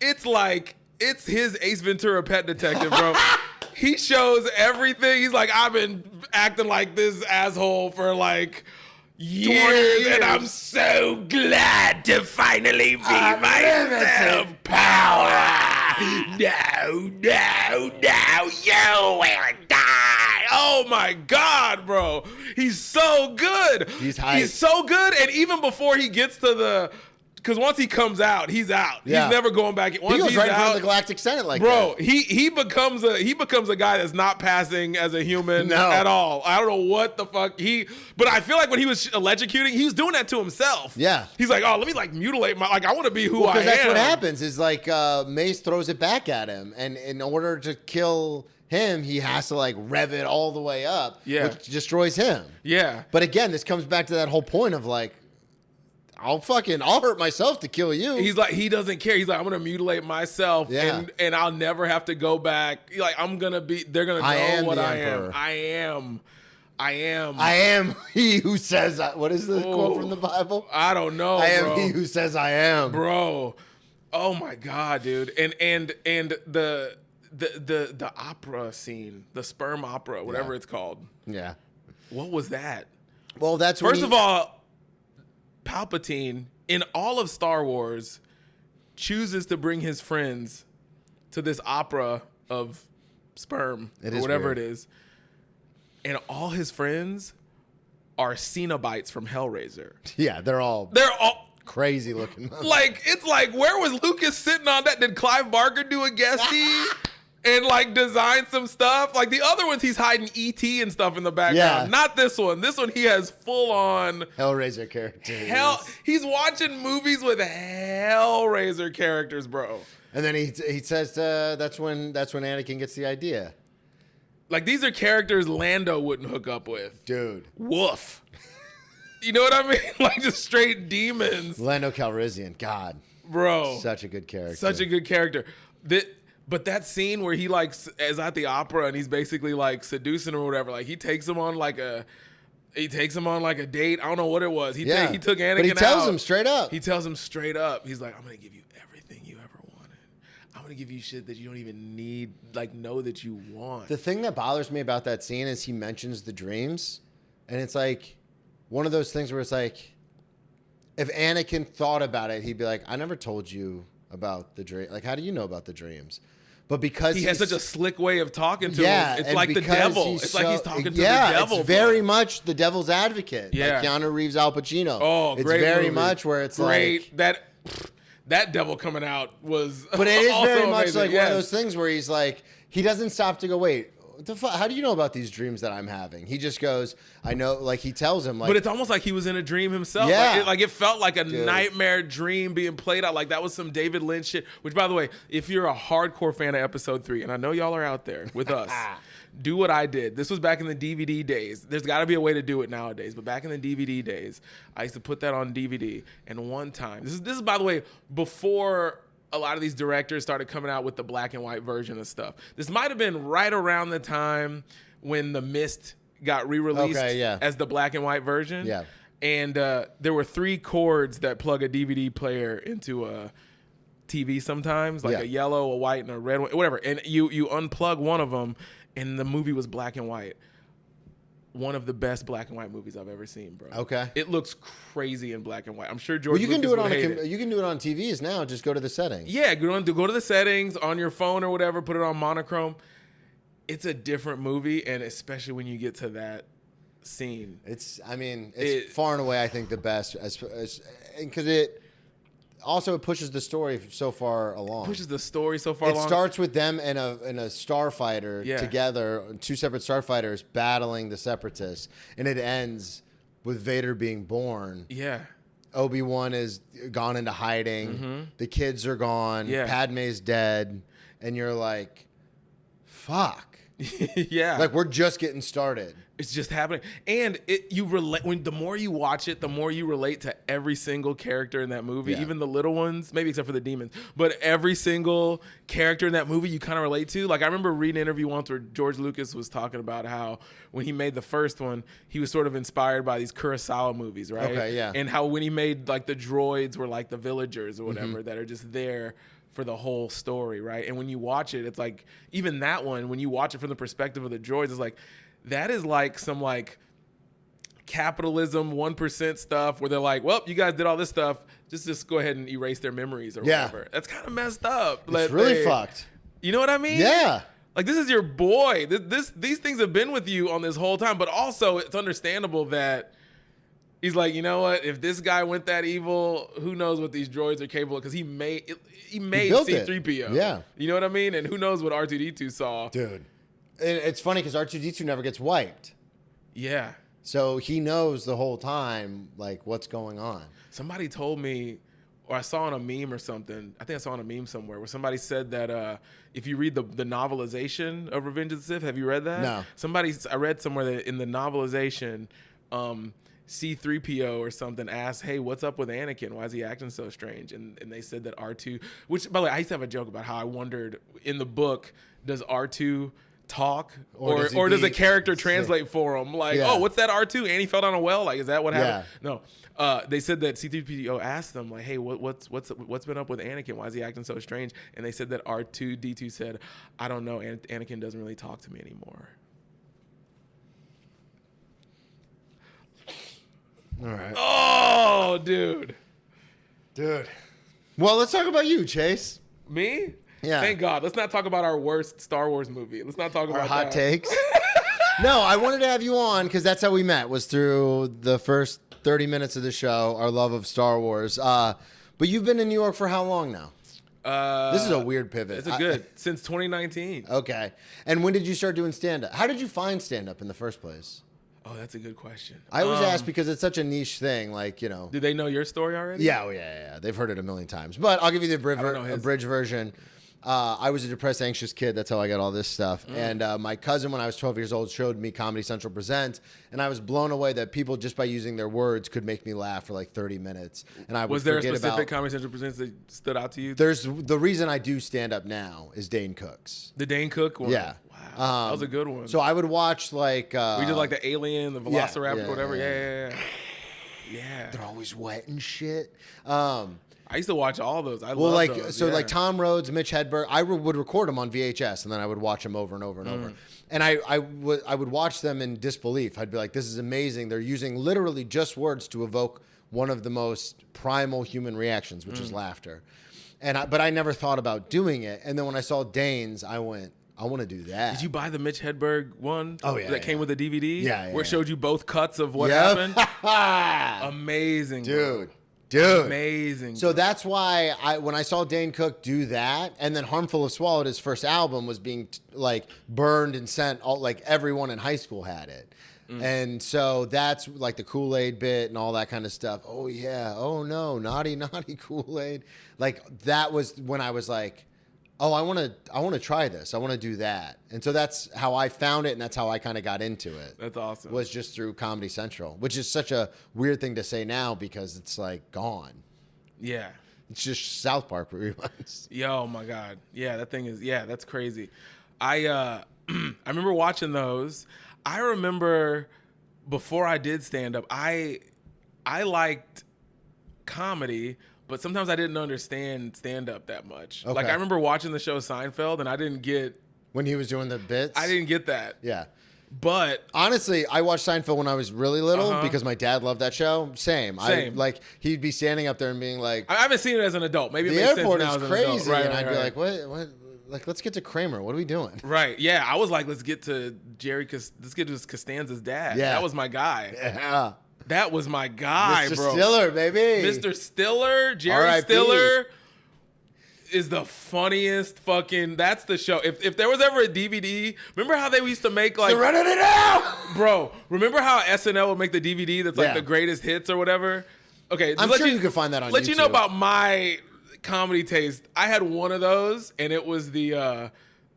It's his Ace Ventura Pet Detective, bro. He shows everything. He's like, I've been acting like this asshole for like years, and I'm so glad to finally be myself. Power. you will die. Oh my God, bro. He's so good. He's hype. He's so good. And even before he gets to the, because once he comes out, he's out. Yeah. He's never going back. Once He goes he's right in front out, of the Galactic Senate like bro, that. he becomes a guy that's not passing as a human No. at all. I don't know what the fuck but I feel like when he was electrocuting, he was doing that to himself. Yeah. He's like, oh, let me like mutilate I want to be who I am. Because that's what happens is like Mace throws it back at him. And in order to kill him, he has to like rev it all the way up, which destroys him. Yeah. But again, this comes back to that whole point of like, I'll hurt myself to kill you. He's like, he doesn't care. He's like, I'm gonna mutilate myself, and I'll never have to go back. Like, they're gonna know what I am. I am he who says. What is the quote from the Bible? I don't know. I am bro. he who says I am, bro. Oh my God, dude. And the opera scene, the sperm opera, whatever it's called. Yeah. What was that? Well, that's first of all. Palpatine, in all of Star Wars, chooses to bring his friends to this opera of sperm or whatever it is. And all his friends are Cenobites from Hellraiser. Yeah, they're all crazy looking. Like, it's like, where was Lucas sitting on that? Did Clive Barker do a guestie? And like design some stuff. Like the other ones, he's hiding E.T. and stuff in the background. Yeah. Not this one. This one, he has full on Hellraiser characters. He's watching movies with Hellraiser characters, bro. And then he says that's when Anakin gets the idea. Like these are characters Lando wouldn't hook up with. Dude. Woof. You know what I mean? Like just straight demons. Lando Calrissian. God. Bro. Such a good character. Such a good character. But that scene where he like is at the opera and he's basically like seducing him or whatever, like he takes him on like a date. I don't know what it was. He took Anakin out. But he tells him straight up. He tells him straight up. He's like, I'm gonna give you everything you ever wanted. I'm gonna give you shit that you don't even need, like know that you want. The thing that bothers me about that scene is he mentions the dreams, and it's like one of those things where it's like, if Anakin thought about it, he'd be like, I never told you about the dream. Like, how do you know about the dreams? But because he has such a slick way of talking to him, it's like the devil. It's like he's talking to the devil. It's very much the devil's advocate. Yeah, like Keanu Reeves, Al Pacino. Oh, it's great very movie. much where it's great. like that devil coming out was. But it is also very much amazing. like one of those things where he's like, he doesn't stop to go, wait, what the fuck? How do you know about these dreams that I'm having? He just goes, I know, like he tells him, like, but it's almost like he was in a dream himself. Yeah. Like it felt like a nightmare dream being played out. Like that was some David Lynch shit. Which, by the way, if you're a hardcore fan of Episode 3, and I know y'all are out there with us, do what I did. This was back in the DVD days. There's got to be a way to do it nowadays. But back in the DVD days, I used to put that on DVD. And one time, this is by the way, before a lot of these directors started coming out with the black and white version of stuff. This might have been right around the time when The Mist got re-released as the black and white version. Yeah. And there were 3 cords that plug a DVD player into a TV sometimes, like a yellow, a white, and a red one, whatever. And you unplug one of them, and the movie was black and white. One of the best black and white movies I've ever seen, bro. Okay. It looks crazy in black and white. I'm sure George you can Lucas do it would on hate it. you can do it on TVs now. Just go to the settings. Yeah, go to the settings on your phone or whatever. Put it on monochrome. It's a different movie, and especially when you get to that scene, It's far and away, I think, the best, because it also pushes the story so far along. Pushes the story so far along. It starts with them and a starfighter together, 2 separate starfighters battling the Separatists, and it ends with Vader being born. Yeah. Obi-Wan is gone into hiding. Mm-hmm. The kids are gone. Yeah. Padme's dead, and you're like, fuck. Yeah. Like, we're just getting started. It's just happening. And the more you watch it, the more you relate to every single character in that movie, even the little ones, maybe except for the demons, but every single character in that movie you kind of relate to. Like I remember reading an interview once where George Lucas was talking about how when he made the first one, he was sort of inspired by these Kurosawa movies, right? Okay, yeah. And how when he made like the droids were like the villagers or whatever that are just there for the whole story, right? And when you watch it, it's like, even that one, when you watch it from the perspective of the droids, it's like, that is like some like capitalism 1% stuff where they're like, well, you guys did all this stuff. Just go ahead and erase their memories or whatever. That's kind of messed up. It's really fucked. You know what I mean? Yeah. Like, this is your boy. These things have been with you on this whole time. But also, it's understandable that he's like, you know what? If this guy went that evil, who knows what these droids are capable of? Because he made C-3PO. Yeah. You know what I mean? And who knows what R2-D2 saw. Dude. And it's funny because R2-D2 never gets wiped. Yeah. So he knows the whole time, like, what's going on. Somebody told me, or I saw on a meme or something, I think I saw on a meme somewhere, where somebody said that if you read the novelization of Revenge of the Sith, have you read that? No. I read somewhere that in the novelization, C-3PO or something asked, hey, what's up with Anakin? Why is he acting so strange? And they said that R2, which, by the way, I used to have a joke about how I wondered, in the book, does R2 talk or does a character translate for him? Like, oh, what's that R2? And he fell down a well? Like, is that what happened? No. They said that C-3PO asked them, like, hey, what's been up with Anakin? Why is he acting so strange? And they said that R2-D2 said, I don't know. Anakin doesn't really talk to me anymore. All right. Oh, dude. Well, let's talk about you, Chase. Me? Yeah. Thank God. Let's not talk about our worst Star Wars movie. Let's not talk about Our hot that. takes. No, I wanted to have you on because that's how we met, was through the first 30 minutes of the show, our love of Star Wars. But you've been in New York for how long now? This is a weird pivot. It's since 2019. Okay. And when did you start doing stand-up? How did you find stand-up in the first place? Oh, that's a good question. I always ask because it's such a niche thing, like, you know. Did they know your story already? Yeah. They've heard it a million times. But I'll give you the abridged version. I was a depressed, anxious kid. That's how I got all this stuff. And my cousin, when I was 12 years old, showed me Comedy Central Presents. And I was blown away that people, just by using their words, could make me laugh for like 30 minutes. And I would Was there a forget specific Comedy Central Presents that stood out to you? There's the reason I do stand up now is Dane Cook's. The Dane Cook one? Yeah. Wow. That was a good one. So I would watch like... we did like the Alien, the Velociraptor, whatever. Yeah. They're always wet and shit. I used to watch all those. I love those. Like Tom Rhodes, Mitch Hedberg, I would record them on VHS and then I would watch them over and over and over. And I would watch them in disbelief. I'd be like, this is amazing. They're using literally just words to evoke one of the most primal human reactions, which is laughter. But I never thought about doing it. And then when I saw Dane's, I went, I want to do that. Did you buy the Mitch Hedberg one? Oh, yeah. That came with the DVD? Yeah. Where it showed you both cuts of what happened? Amazing, dude. Amazing. So that's why when I saw Dane Cook do that, and then Harmful of Swallowed, his first album, was being like burned and sent, like everyone in high school had it. And so that's like the Kool-Aid bit and all that kind of stuff. Oh yeah. Oh no. Naughty Kool-Aid. Like that was when I was like, oh, I want to try this. I want to do that. And so that's how I found it, and that's how I kind of got into it. That's awesome. Was just through Comedy Central, which is such a weird thing to say now because it's like gone. Yeah. It's just South Park reruns. Yo, my God. Yeah, that thing is, that's crazy. I remember watching those. I remember before I did stand up, I liked comedy, but sometimes I didn't understand stand-up that much. Okay. Like, I remember watching the show Seinfeld, and I didn't get... When he was doing the bits? I didn't get that. Yeah. But... Honestly, I watched Seinfeld when I was really little because my dad loved that show. Same. He'd be standing up there and being like... I haven't seen it as an adult. Maybe it the makes sense airport now is as an crazy. adult. Right, and I'd be right. like, what? Like, let's get to Kramer. What are we doing? Right. Yeah. I was like, let's get to let's get to Costanza's dad. Yeah. That was my guy. Yeah. That was my guy, Mr. bro. Stiller, baby. Mr. Stiller, Jerry R.I.P. Stiller is the funniest fucking... That's the show. If there was ever a DVD... Remember how they used to make like... Serenity now! Bro, remember how SNL would make the DVD that's like the greatest hits or whatever? Okay. I'm sure you can find that on YouTube. Let you know about my comedy taste. I had one of those, and it was the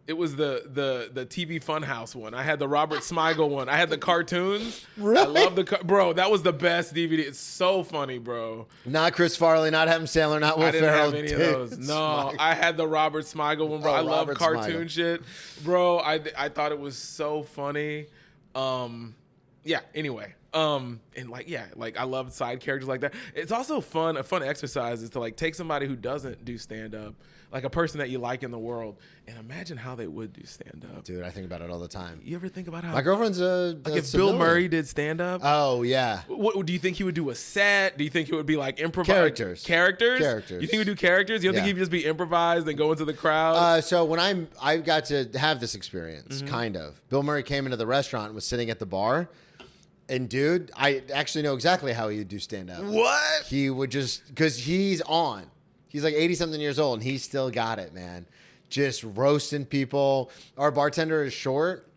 TV Funhouse one. I had the Robert Smigel one. I had the cartoons. Really? I love bro. That was the best DVD. It's so funny, bro. Not Chris Farley, not Adam Sandler, not Will I didn't Ferrell. have any of those. No, I had the Robert Smigel one, bro. I love Robert cartoon Smigel. shit, bro. I thought it was so funny. Yeah. Anyway, And like, yeah, like I love side characters like that. It's also a fun exercise is to like take somebody who doesn't do stand up, like a person that you like in the world, and imagine how they would do stand up. Dude, I think about it all the time. You ever think about how My girlfriend's a like if civilian. Bill Murray did stand up? Oh yeah. What do you think he would do? A set? Do you think it would be like Characters. Characters. Characters. You think he would do characters? You don't think Yeah. he'd just be improvised and go into the crowd? So when I got to have this experience, Mm-hmm. kind of. Bill Murray came into the restaurant and was sitting at the bar, and dude, I actually know exactly how he would do stand up. What? He would just because he's on. He's like 80-something years old, and he's still got it, man. Just roasting people. Our bartender is short.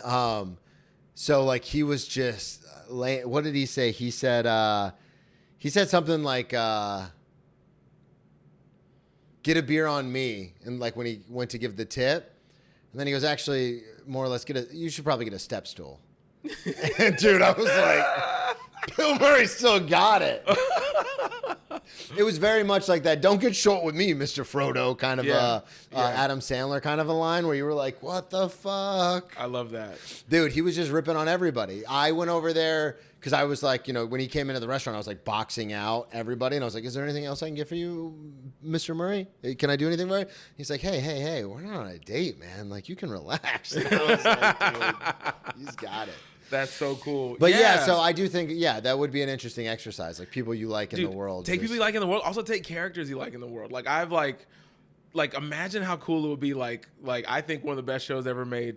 So like he was just what did he say? He said something like get a beer on me, and like when he went to give the tip, and then he goes, actually more or less you should probably get a step stool. And dude, I was like, Bill Murray still got it. It was very much like that. Don't get short with me, Mr. Frodo, kind of Adam Sandler kind of a line where you were like, what the fuck? I love that. Dude, he was just ripping on everybody. I went over there because I was like, when he came into the restaurant, I was like boxing out everybody. And I was like, is there anything else I can get for you, Mr. Murray? Can I do anything for you? He's like, hey, we're not on a date, man. Like, you can relax. And I was like, dude, he's got it. That's so cool. But yeah, so I do think, that would be an interesting exercise. Like people you like in the world. Take people you like in the world. Also take characters you like in the world. Like I've like imagine how cool it would be. Like I think one of the best shows ever made,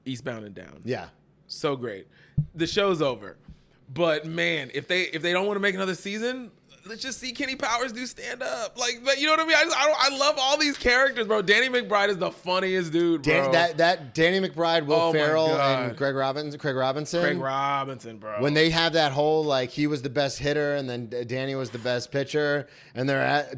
Eastbound and Down. Yeah. So great. The show's over. But man, if they don't want to make another season, let's just see Kenny Powers do stand up. Like, but you know what I mean? I love all these characters, bro. Danny McBride is the funniest dude, bro. That Danny McBride, Will Ferrell, God. and Craig Robinson. Craig Robinson, bro. When they have that whole like he was the best hitter and then Danny was the best pitcher, and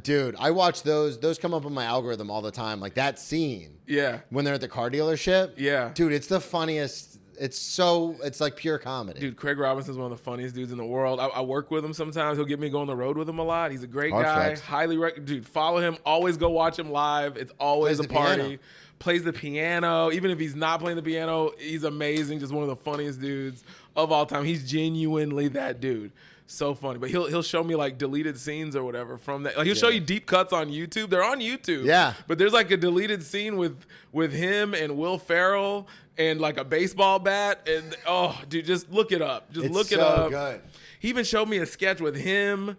dude, I watch those. Those come up on my algorithm all the time. Like that scene. Yeah. When they're at the car dealership. Yeah. Dude, it's the funniest. It's like pure comedy. Dude, Craig Robinson's one of the funniest dudes in the world. I work with him sometimes. He'll get me go on the road with him a lot. He's a great guy. Flex. Dude, follow him. Always go watch him live. It's always a party. Plays the piano. Even if he's not playing the piano, he's amazing. Just one of the funniest dudes of all time. He's genuinely that dude. So funny. But he'll show me like deleted scenes or whatever from that. Like he'll show you deep cuts on YouTube. They're on YouTube. Yeah. But there's like a deleted scene with him and Will Ferrell and like a baseball bat. And dude, just look it up. Look it up. Good. He even showed me a sketch with him,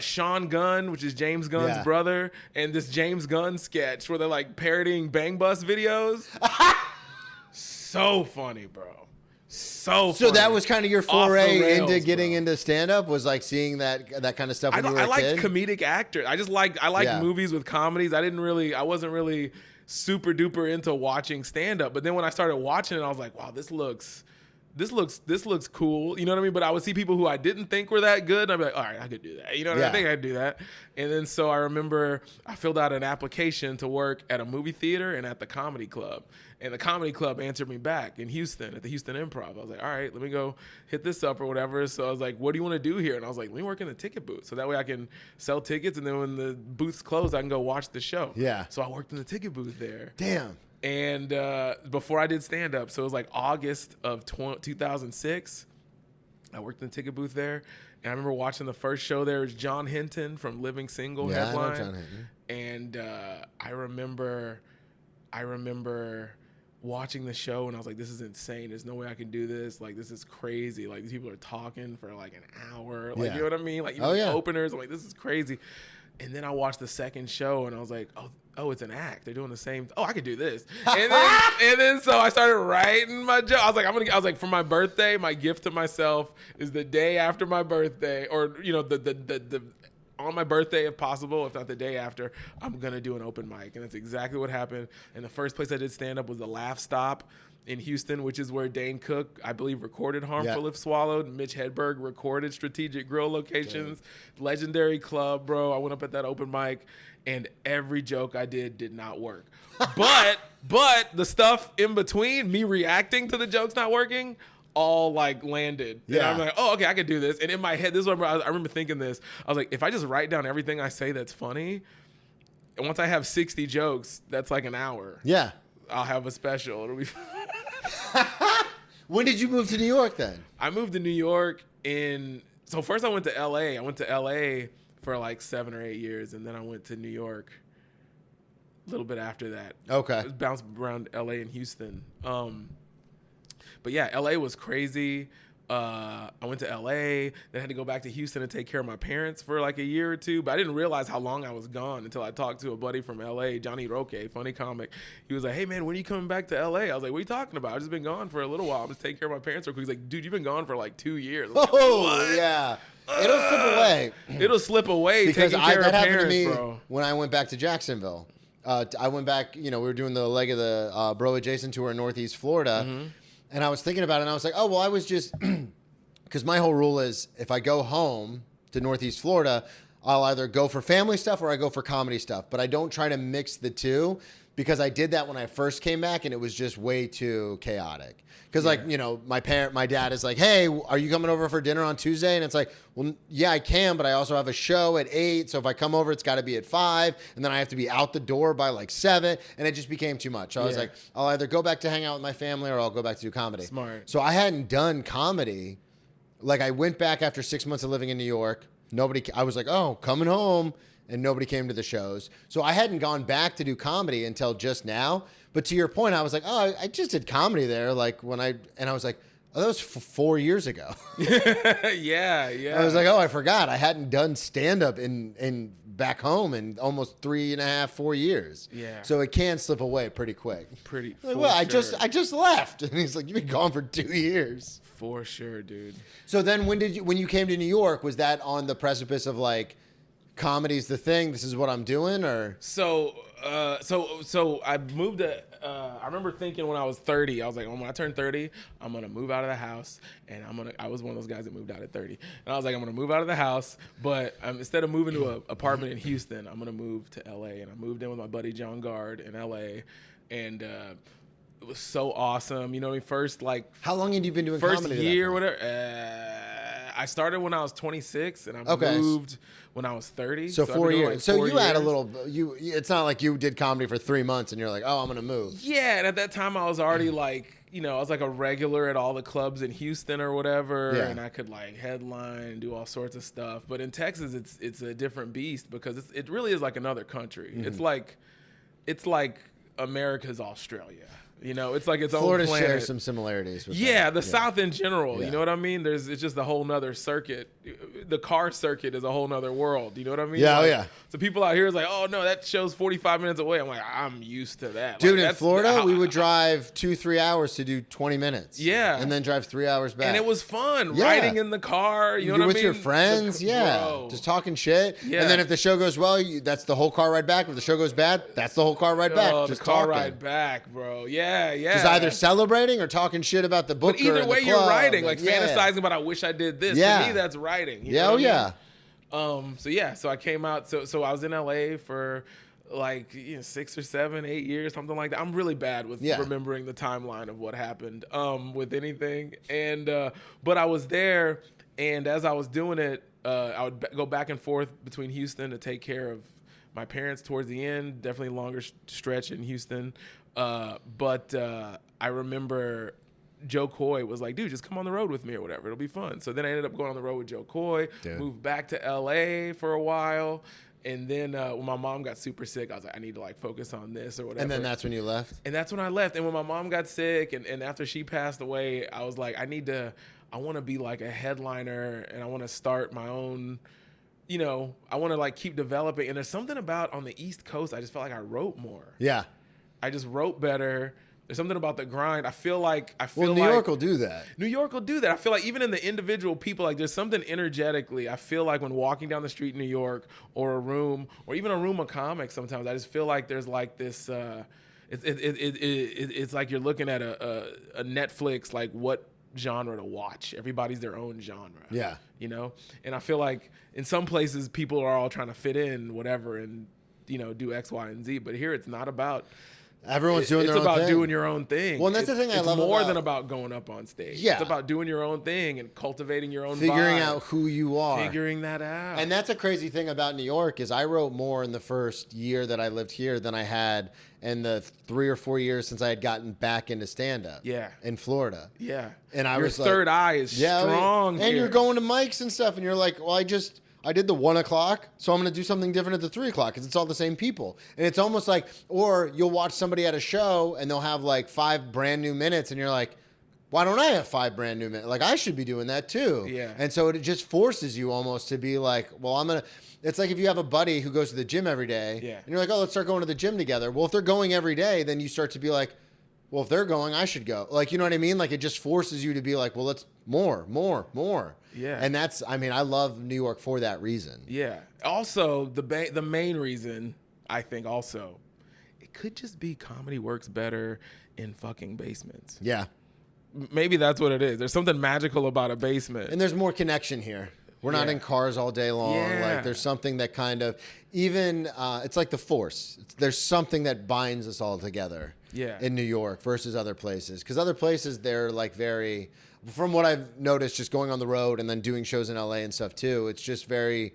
Sean Gunn, which is James Gunn's brother, and this James Gunn sketch where they're like parodying Bang Bus videos. So funny, bro. So that was kind of your foray into getting bro. into stand-up, was like seeing that kind of stuff when you were a I kid? like comedic actors. I like movies with comedies. I wasn't really super duper into watching stand-up. But then when I started watching it, I was like, wow, this looks cool. You know what I mean? But I would see people who I didn't think were that good, and I'd be like, all right, I could do that. You know what I mean? I think I could do that. And then so I remember I filled out an application to work at a movie theater and at the comedy club. And the comedy club answered me back in Houston at the Houston Improv. I was like, all right, let me go hit this up or whatever. So I was like, what do you want to do here? And I was like, let me work in the ticket booth. So that way I can sell tickets. And then when the booth's closed, I can go watch the show. Yeah. So I worked in the ticket booth there. Damn. And before I did stand-up, so it was like August of 2006, I worked in the ticket booth there. And I remember watching the first show there. It was John Hinton from Living Single headline. I know John Hinton. And I remember watching the show, and I was like, this is insane. There's no way I can do this. Like, this is crazy. Like, these people are talking for like an hour. Like, you know what I mean? Like, openers. I'm like, this is crazy. And then I watched the second show, and I was like, oh, it's an act. They're doing the same. I could do this. And then so I started writing my joke. I was like, for my birthday, my gift to myself is the day after my birthday, or the on my birthday, if possible, if not the day after, I'm gonna do an open mic. And that's exactly what happened. And the first place I did stand up was the Laugh Stop in Houston, which is where Dane Cook, I believe, recorded Harmful If Swallowed. Mitch Hedberg recorded Strategic Grill Locations. Legendary club, bro. I went up at that open mic, and every joke I did not work. But the stuff in between, me reacting to the jokes not working, all like landed. And I'm like, oh, okay, I could do this. And in my head, this is what I remember thinking this. I was like, if I just write down everything I say that's funny, and once I have 60 jokes, that's like an hour. Yeah. I'll have a special. It'll be When did you move to New York then? I moved to New York so first I went to LA. I went to LA for like 7 or 8 years, and then I went to New York a little bit after that. Okay. I bounced around LA and Houston. But yeah, LA was crazy. I went to LA, then had to go back to Houston to take care of my parents for like a year or two. But I didn't realize how long I was gone until I talked to a buddy from LA, Johnny Roque, funny comic. He was like, "Hey man, when are you coming back to LA?" I was like, "What are you talking about? I've just been gone for a little while. I'm just taking care of my parents real quick." He's like, "Dude, you've been gone for like 2 years." I'm like, Oh, yeah. It'll slip away. It'll slip away Because taking care of that happened parents, to me bro. when I went back to Jacksonville. I went back, we were doing the leg of the Bro Adjacent tour in Northeast Florida. Mm-hmm. And I was thinking about it, and I was like, oh, well, I was just... Because my whole rule is if I go home to Northeast Florida, I'll either go for family stuff or I go for comedy stuff. But I don't try to mix the two because I did that when I first came back and it was just way too chaotic. Because my dad is like, hey, are you coming over for dinner on Tuesday? And it's like, well, yeah, I can, but I also have a show at 8. So if I come over, it's got to be at 5. And then I have to be out the door by like 7. And it just became too much. So I was like, I'll either go back to hang out with my family or I'll go back to do comedy. Smart. So I hadn't done comedy. Like I went back after 6 months of living in New York. I was like, oh, coming home. And nobody came to the shows. So I hadn't gone back to do comedy until just now. But to your point, I was like, oh, I just did comedy there. Like I was like, oh, that was 4 years ago. Yeah. I was like, oh, I forgot. I hadn't done stand-up in back home in almost 3.5, 4 years. Yeah. So it can slip away pretty quick. Well, Well, I just left. And he's like, you've been gone for 2 years. For sure, dude. So then when you came to New York, was that on the precipice of like, comedy's the thing, this is what I'm doing, or? So I moved to, I remember thinking when I was 30, I was like, when I turn 30, I'm going to move out of the house. And I was one of those guys that moved out at 30. And I was like, I'm going to move out of the house, but instead of moving to an apartment in Houston, I'm going to move to LA. And I moved in with my buddy John Gard in LA. And, it was so awesome. You know what I mean? First, like, how long had you been doing first comedy? year, whatever. I started when I was 26, and I moved when I was 30. So I've 4 been doing, years. like, So 4 you had a years. little. It's not like you did comedy for 3 months and you're like, oh, I'm gonna move. Yeah, and at that time I was already like, I was like a regular at all the clubs in Houston or whatever, Yeah. and I could like headline and do all sorts of stuff. But in Texas, it's a different beast because it really is like another country. Mm-hmm. It's like America's Australia. It's like its Florida own planet. shares some similarities with Yeah, that. the South in general. Yeah. You know what I mean? It's just a whole nother circuit. The car circuit is a whole nother world. You know what I mean? Yeah, like, yeah. So people out here is like, oh no, that show's 45 minutes away. I'm like, I'm used to that. Dude, like, in that's Florida, how- we would drive 2-3 hours to do 20 minutes. Yeah. And then drive 3 hours back. and it was fun Yeah. riding in the car. You know what I mean? with your friends, Bro. just talking shit. Yeah. And then if the show goes well, that's the whole car ride back. If the show goes bad, that's the whole car ride back. Oh, Just the car talking. ride back, bro. Yeah. Just either celebrating or talking shit about the book. But either way, you're writing, like fantasizing about. I wish I did this. Yeah. To me, that's writing. You Yeah, know oh what I yeah. mean? So I came out. So I was in LA for like 6 or 7, 8 years, something like that. I'm really bad with remembering the timeline of what happened with anything. And but I was there, and as I was doing it, I would go back and forth between Houston to take care of my parents towards the end. Definitely longer stretch in Houston. But I remember Joe Coy was like, dude, just come on the road with me or whatever. It'll be fun. So then I ended up going on the road with Joe Coy, moved back to LA for a while. And then when my mom got super sick, I was like, I need to like focus on this or whatever. And then that's when you left? And that's when I left. And when my mom got sick and after she passed away, I was like, I want to be like a headliner and I want to start my own, I want to like keep developing. And there's something about on the East Coast, I just felt like I wrote more. Yeah. I just wrote better. There's something about the grind. New York will do that. New York will do that. I feel like even in the individual people, like there's something energetically. I feel like when walking down the street in New York or a room or even a room of comics, sometimes I just feel like there's like this. It's like you're looking at a Netflix, like what genre to watch. Everybody's their own genre. Yeah. And I feel like in some places people are all trying to fit in whatever and do X, Y, and Z. But here it's not about Everyone's doing their own It's about thing. doing your own thing. Well, and that's the thing I love It's more about- than about going up on stage. Yeah. It's about doing your own thing and cultivating your own Figuring vibe. out who you are. Figuring that out. And that's a crazy thing about New York is I wrote more in the first year that I lived here than I had in the 3 or 4 years since I had gotten back into stand-up. Yeah. In Florida. yeah. And I your was like- third eye is strong. And here. you're going to mics and stuff, and you're like, well, I did the 1 o'clock, so I'm going to do something different at the 3 o'clock because it's all the same people. And it's almost like, or you'll watch somebody at a show and they'll have like 5 brand new minutes, and you're like, why don't I have 5 brand new minutes? Like, I should be doing that too. Yeah. And so it just forces you almost to be like, well, it's like if you have a buddy who goes to the gym every day, Yeah. and you're like, oh, let's start going to the gym together. Well, if they're going every day, then you start to be like, well, if they're going, I should go. Like, you know what I mean? Like, it just forces you to be like, well, let's more. Yeah. And I love New York for that reason. Yeah. Also, the main reason, I think also, it could just be comedy works better in fucking basements. Yeah. Maybe that's what it is. There's something magical about a basement. And there's more connection here. We're not Yeah. in cars all day long. Yeah. Like, there's something that kind of, even, it's like the force. There's something that binds us all together. Yeah. In New York versus other places. Because other places, they're like very, from what I've noticed just going on the road and then doing shows in LA and stuff too, it's just very,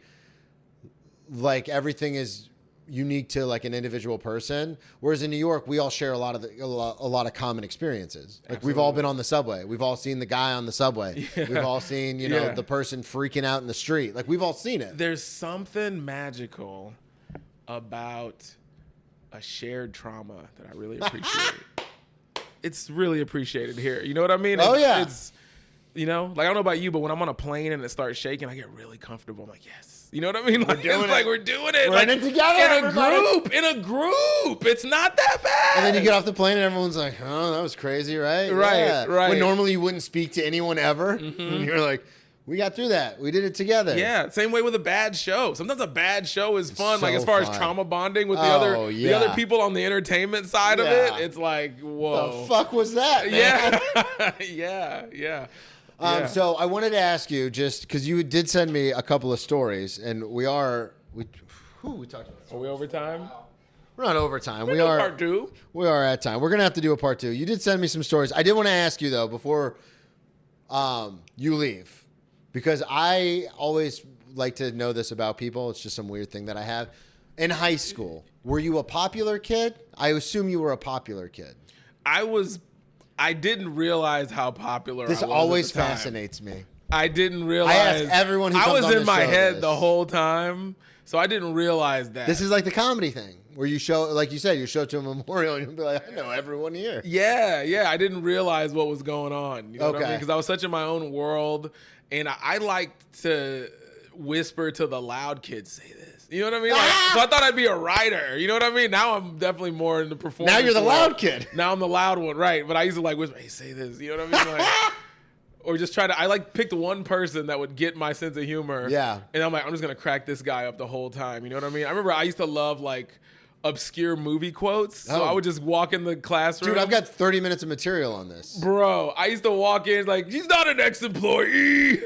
like, everything is unique to like an individual person. Whereas in New York, we all share a lot of common experiences. Like, we've all been on the subway. We've all seen the guy on the subway. Yeah. We've all seen, you know, Yeah. the person freaking out in the street. Like, we've all seen it. There's something magical about a shared trauma that I really appreciate. It's really appreciated here. You know what I mean? Oh, yeah. It's, you know, like, I don't know about you, but when I'm on a plane and it starts shaking, I get really comfortable. I'm like, yes. You know what I mean? Like, doing it's like it. we're doing it. We're like, in it together, In a everybody. group. It's not that bad. And then you get off the plane and everyone's like, oh, that was crazy, right? Right. When normally you wouldn't speak to anyone ever. And you're like, we got through that. We did it together. Yeah, same way with a bad show. Sometimes a bad show is fun. Like, so as far fun. as trauma bonding with Oh, the yeah. other people on the entertainment side of Yeah. it, it's like, whoa. The fuck was that, man? Yeah. yeah. So I wanted to ask you, just because you did send me a couple of stories, and we talked about. Are we over time? We're not overtime. We are part 2. We are at time. We're gonna have to do a part 2. You did send me some stories. I did want to ask you though before you leave, because I always like to know this about people. It's just some weird thing that I have. In high school, were you a popular kid? I assume you were a popular kid. I didn't realize how popular This I was always at the time. fascinates me. I didn't realize. I ask everyone who I comes was on in the my show head this. the whole time, so I didn't realize that. This is like the comedy thing where you show, like you said, you show to a memorial and you'll be like, I know everyone here. Yeah. I didn't realize what was going on. You know what I Okay. mean? Because I was such in my own world, and I liked to whisper to the loud kids, say this. You know what I mean? Like, so I thought I'd be a writer. You know what I mean? Now I'm definitely more in the performance. Now you're the world. loud kid. Now I'm the loud one, right? But I used to like whisper, hey, say this. You know what I mean? Like, or just try to. I like picked one person that would get my sense of humor. Yeah. And I'm like, I'm just gonna crack this guy up the whole time. You know what I mean? I remember I used to love like obscure movie quotes. So Oh. I would just walk in the classroom. Dude, I've got 30 minutes of material on this. Bro, I used to walk in like, he's not an ex-employee.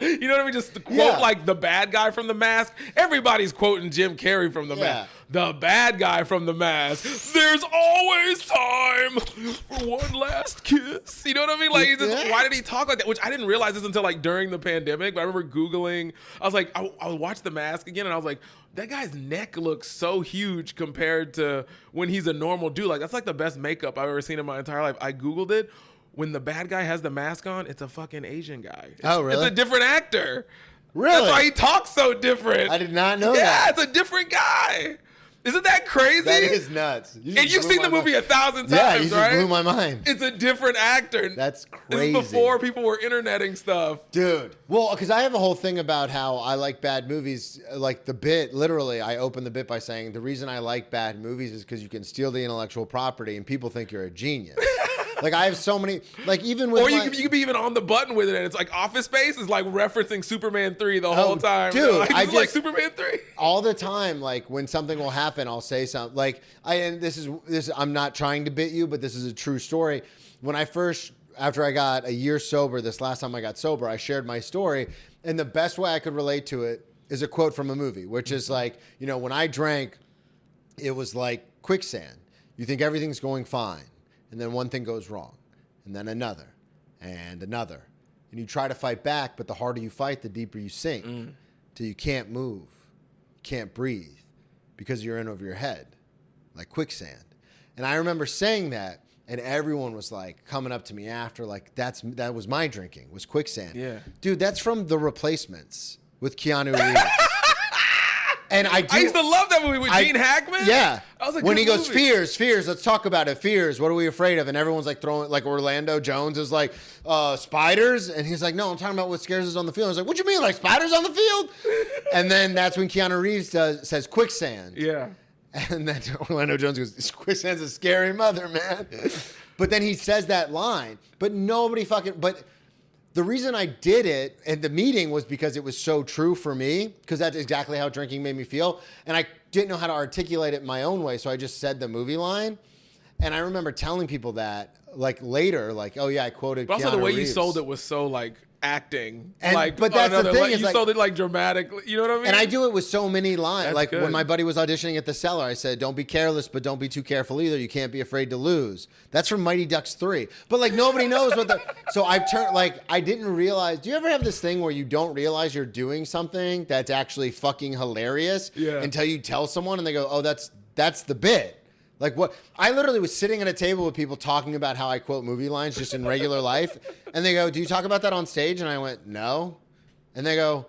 You know what I mean? Just to quote Yeah. like the bad guy from The Mask. Everybody's quoting Jim Carrey from The Yeah. Mask. The bad guy from The Mask. There's always time for one last kiss. You know what I mean? Like, Yeah. why did he talk like that? Which I didn't realize this until like during the pandemic. But I remember Googling. I was like, I would watch The Mask again, and I was like, that guy's neck looks so huge compared to when he's a normal dude. Like, that's like the best makeup I've ever seen in my entire life. I Googled it. When the bad guy has the mask on, it's a fucking Asian guy. Oh, really? It's a different actor. Really? That's why he talks so different. I did not know Yeah, that. it's a different guy. Isn't that crazy? That is nuts. You just And you've blew seen my the movie mind. 1,000 times, Yeah, you just right? blew my mind. It's a different actor. That's This crazy. is before people were interneting stuff. Dude. Well, because I have a whole thing about how I like bad movies. Like the bit, literally, I open the bit by saying the reason I like bad movies is because you can steal the intellectual property and people think you're a genius. Like, I have so many, like, even with Or you my- could be even on the button with it, and it's like Office Space is like referencing Superman 3 the whole time. dude, Like, I this is like just- Superman 3. all the time, like when something will happen, I'll say something like and this is I'm not trying to bit you, but this is a true story. When after I got a year sober, this last time I got sober, I shared my story, and the best way I could relate to it is a quote from a movie, which is like, you know, when I drank, it was like quicksand. You think everything's going fine, and then one thing goes wrong, and then another, and another. And you try to fight back, but the harder you fight, the deeper you sink, till you can't move, you can't breathe, because you're in over your head, like quicksand. And I remember saying that, and everyone was like coming up to me after, like, that was my drinking, was quicksand. Yeah. Dude, that's from The Replacements with Keanu Reeves. And I used to love that movie with Gene Hackman. Yeah. I was like, when he goes, fears, let's talk about it. Fears, what are we afraid of? And everyone's like throwing, like Orlando Jones is like, spiders. And he's like, no, I'm talking about what scares us on the field. I was like, what you mean, like spiders on the field? And then that's when Keanu Reeves says quicksand. Yeah. And then Orlando Jones goes, quicksand's a scary mother, man. But then he says that line, but the reason I did it at the meeting was because it was so true for me, because that's exactly how drinking made me feel. And I didn't know how to articulate it in my own way, so I just said the movie line. And I remember telling people that, like, later, like, oh, yeah, I quoted But also Keanu the way Reeves. you sold it was so, like, acting. And, like, but that's the thing. Like, is you like, sold it, like, dramatically. You know what I mean? and I do it with so many lines. That's Like, good. when my buddy was auditioning at the Cellar, I said, don't be careless, but don't be too careful either. You can't be afraid to lose. That's from Mighty Ducks 3. But, like, nobody knows what the... So I've turned... Like, I didn't realize... Do you ever have this thing where you don't realize you're doing something that's actually fucking hilarious until you tell someone and they go, oh, that's the bit? Like, what? I literally was sitting at a table with people talking about how I quote movie lines just in regular life. And they go, do you talk about that on stage? And I went, no. And they go,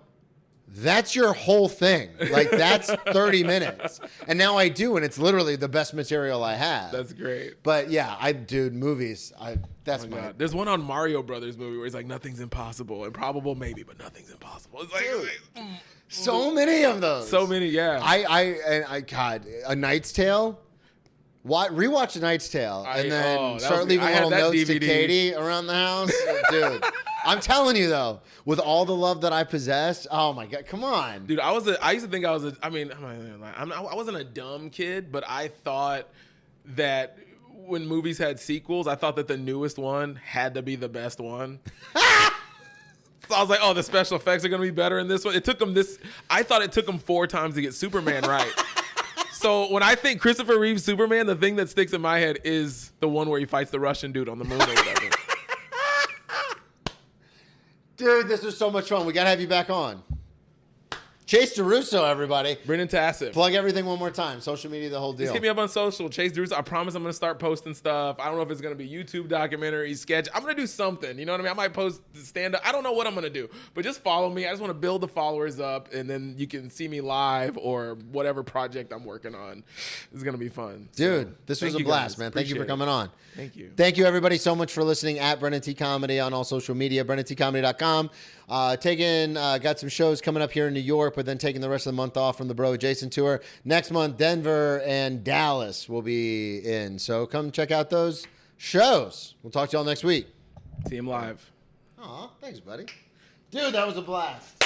that's your whole thing. Like, that's 30 minutes. And now I do, and it's literally the best material I have. That's great. But yeah, dude, movies. That's Oh my my. God. There's one on Mario Brothers movie where he's like, nothing's impossible. Improbable, maybe, but nothing's impossible. It's like, So many of those. so many, yeah. God, A Knight's Tale. Rewatch A Knight's Tale and then that was- leaving I had little that notes DVD. to Katie around the house. Dude, I'm telling you though, with all the love that I possess, oh my God, come on. Dude, I used to think I wasn't a dumb kid, but I thought that when movies had sequels, I thought that the newest one had to be the best one. So I was like, oh, the special effects are going to be better in this one. I thought it took them 4 times to get Superman right. So when I think Christopher Reeve's Superman, the thing that sticks in my head is the one where he fights the Russian dude on the moon or whatever. Dude, this was so much fun. We got to have you back on. Chase DuRousseau, everybody. Brendan Tassif. Plug everything one more time. Social media, the whole deal. Just hit me up on social. Chase DuRousseau. I promise I'm going to start posting stuff. I don't know if it's going to be YouTube documentary, sketch. I'm going to do something. You know what I mean? I might post stand-up. I don't know what I'm going to do. But just follow me. I just want to build the followers up, and then you can see me live or whatever project I'm working on. It's going to be fun. Dude, So, this was thank a you blast, guys. man. Thank you for Appreciate coming it. on. Thank you. Thank you, everybody, so much for listening at Brennan T Comedy on all social media, BrennanTComedy.com. Got some shows coming up here in New York, but then taking the rest of the month off from the Bro Jason tour. Next month, Denver and Dallas will be in. So come check out those shows. We'll talk to y'all next week. See him live. Aw, thanks, buddy. Dude, that was a blast.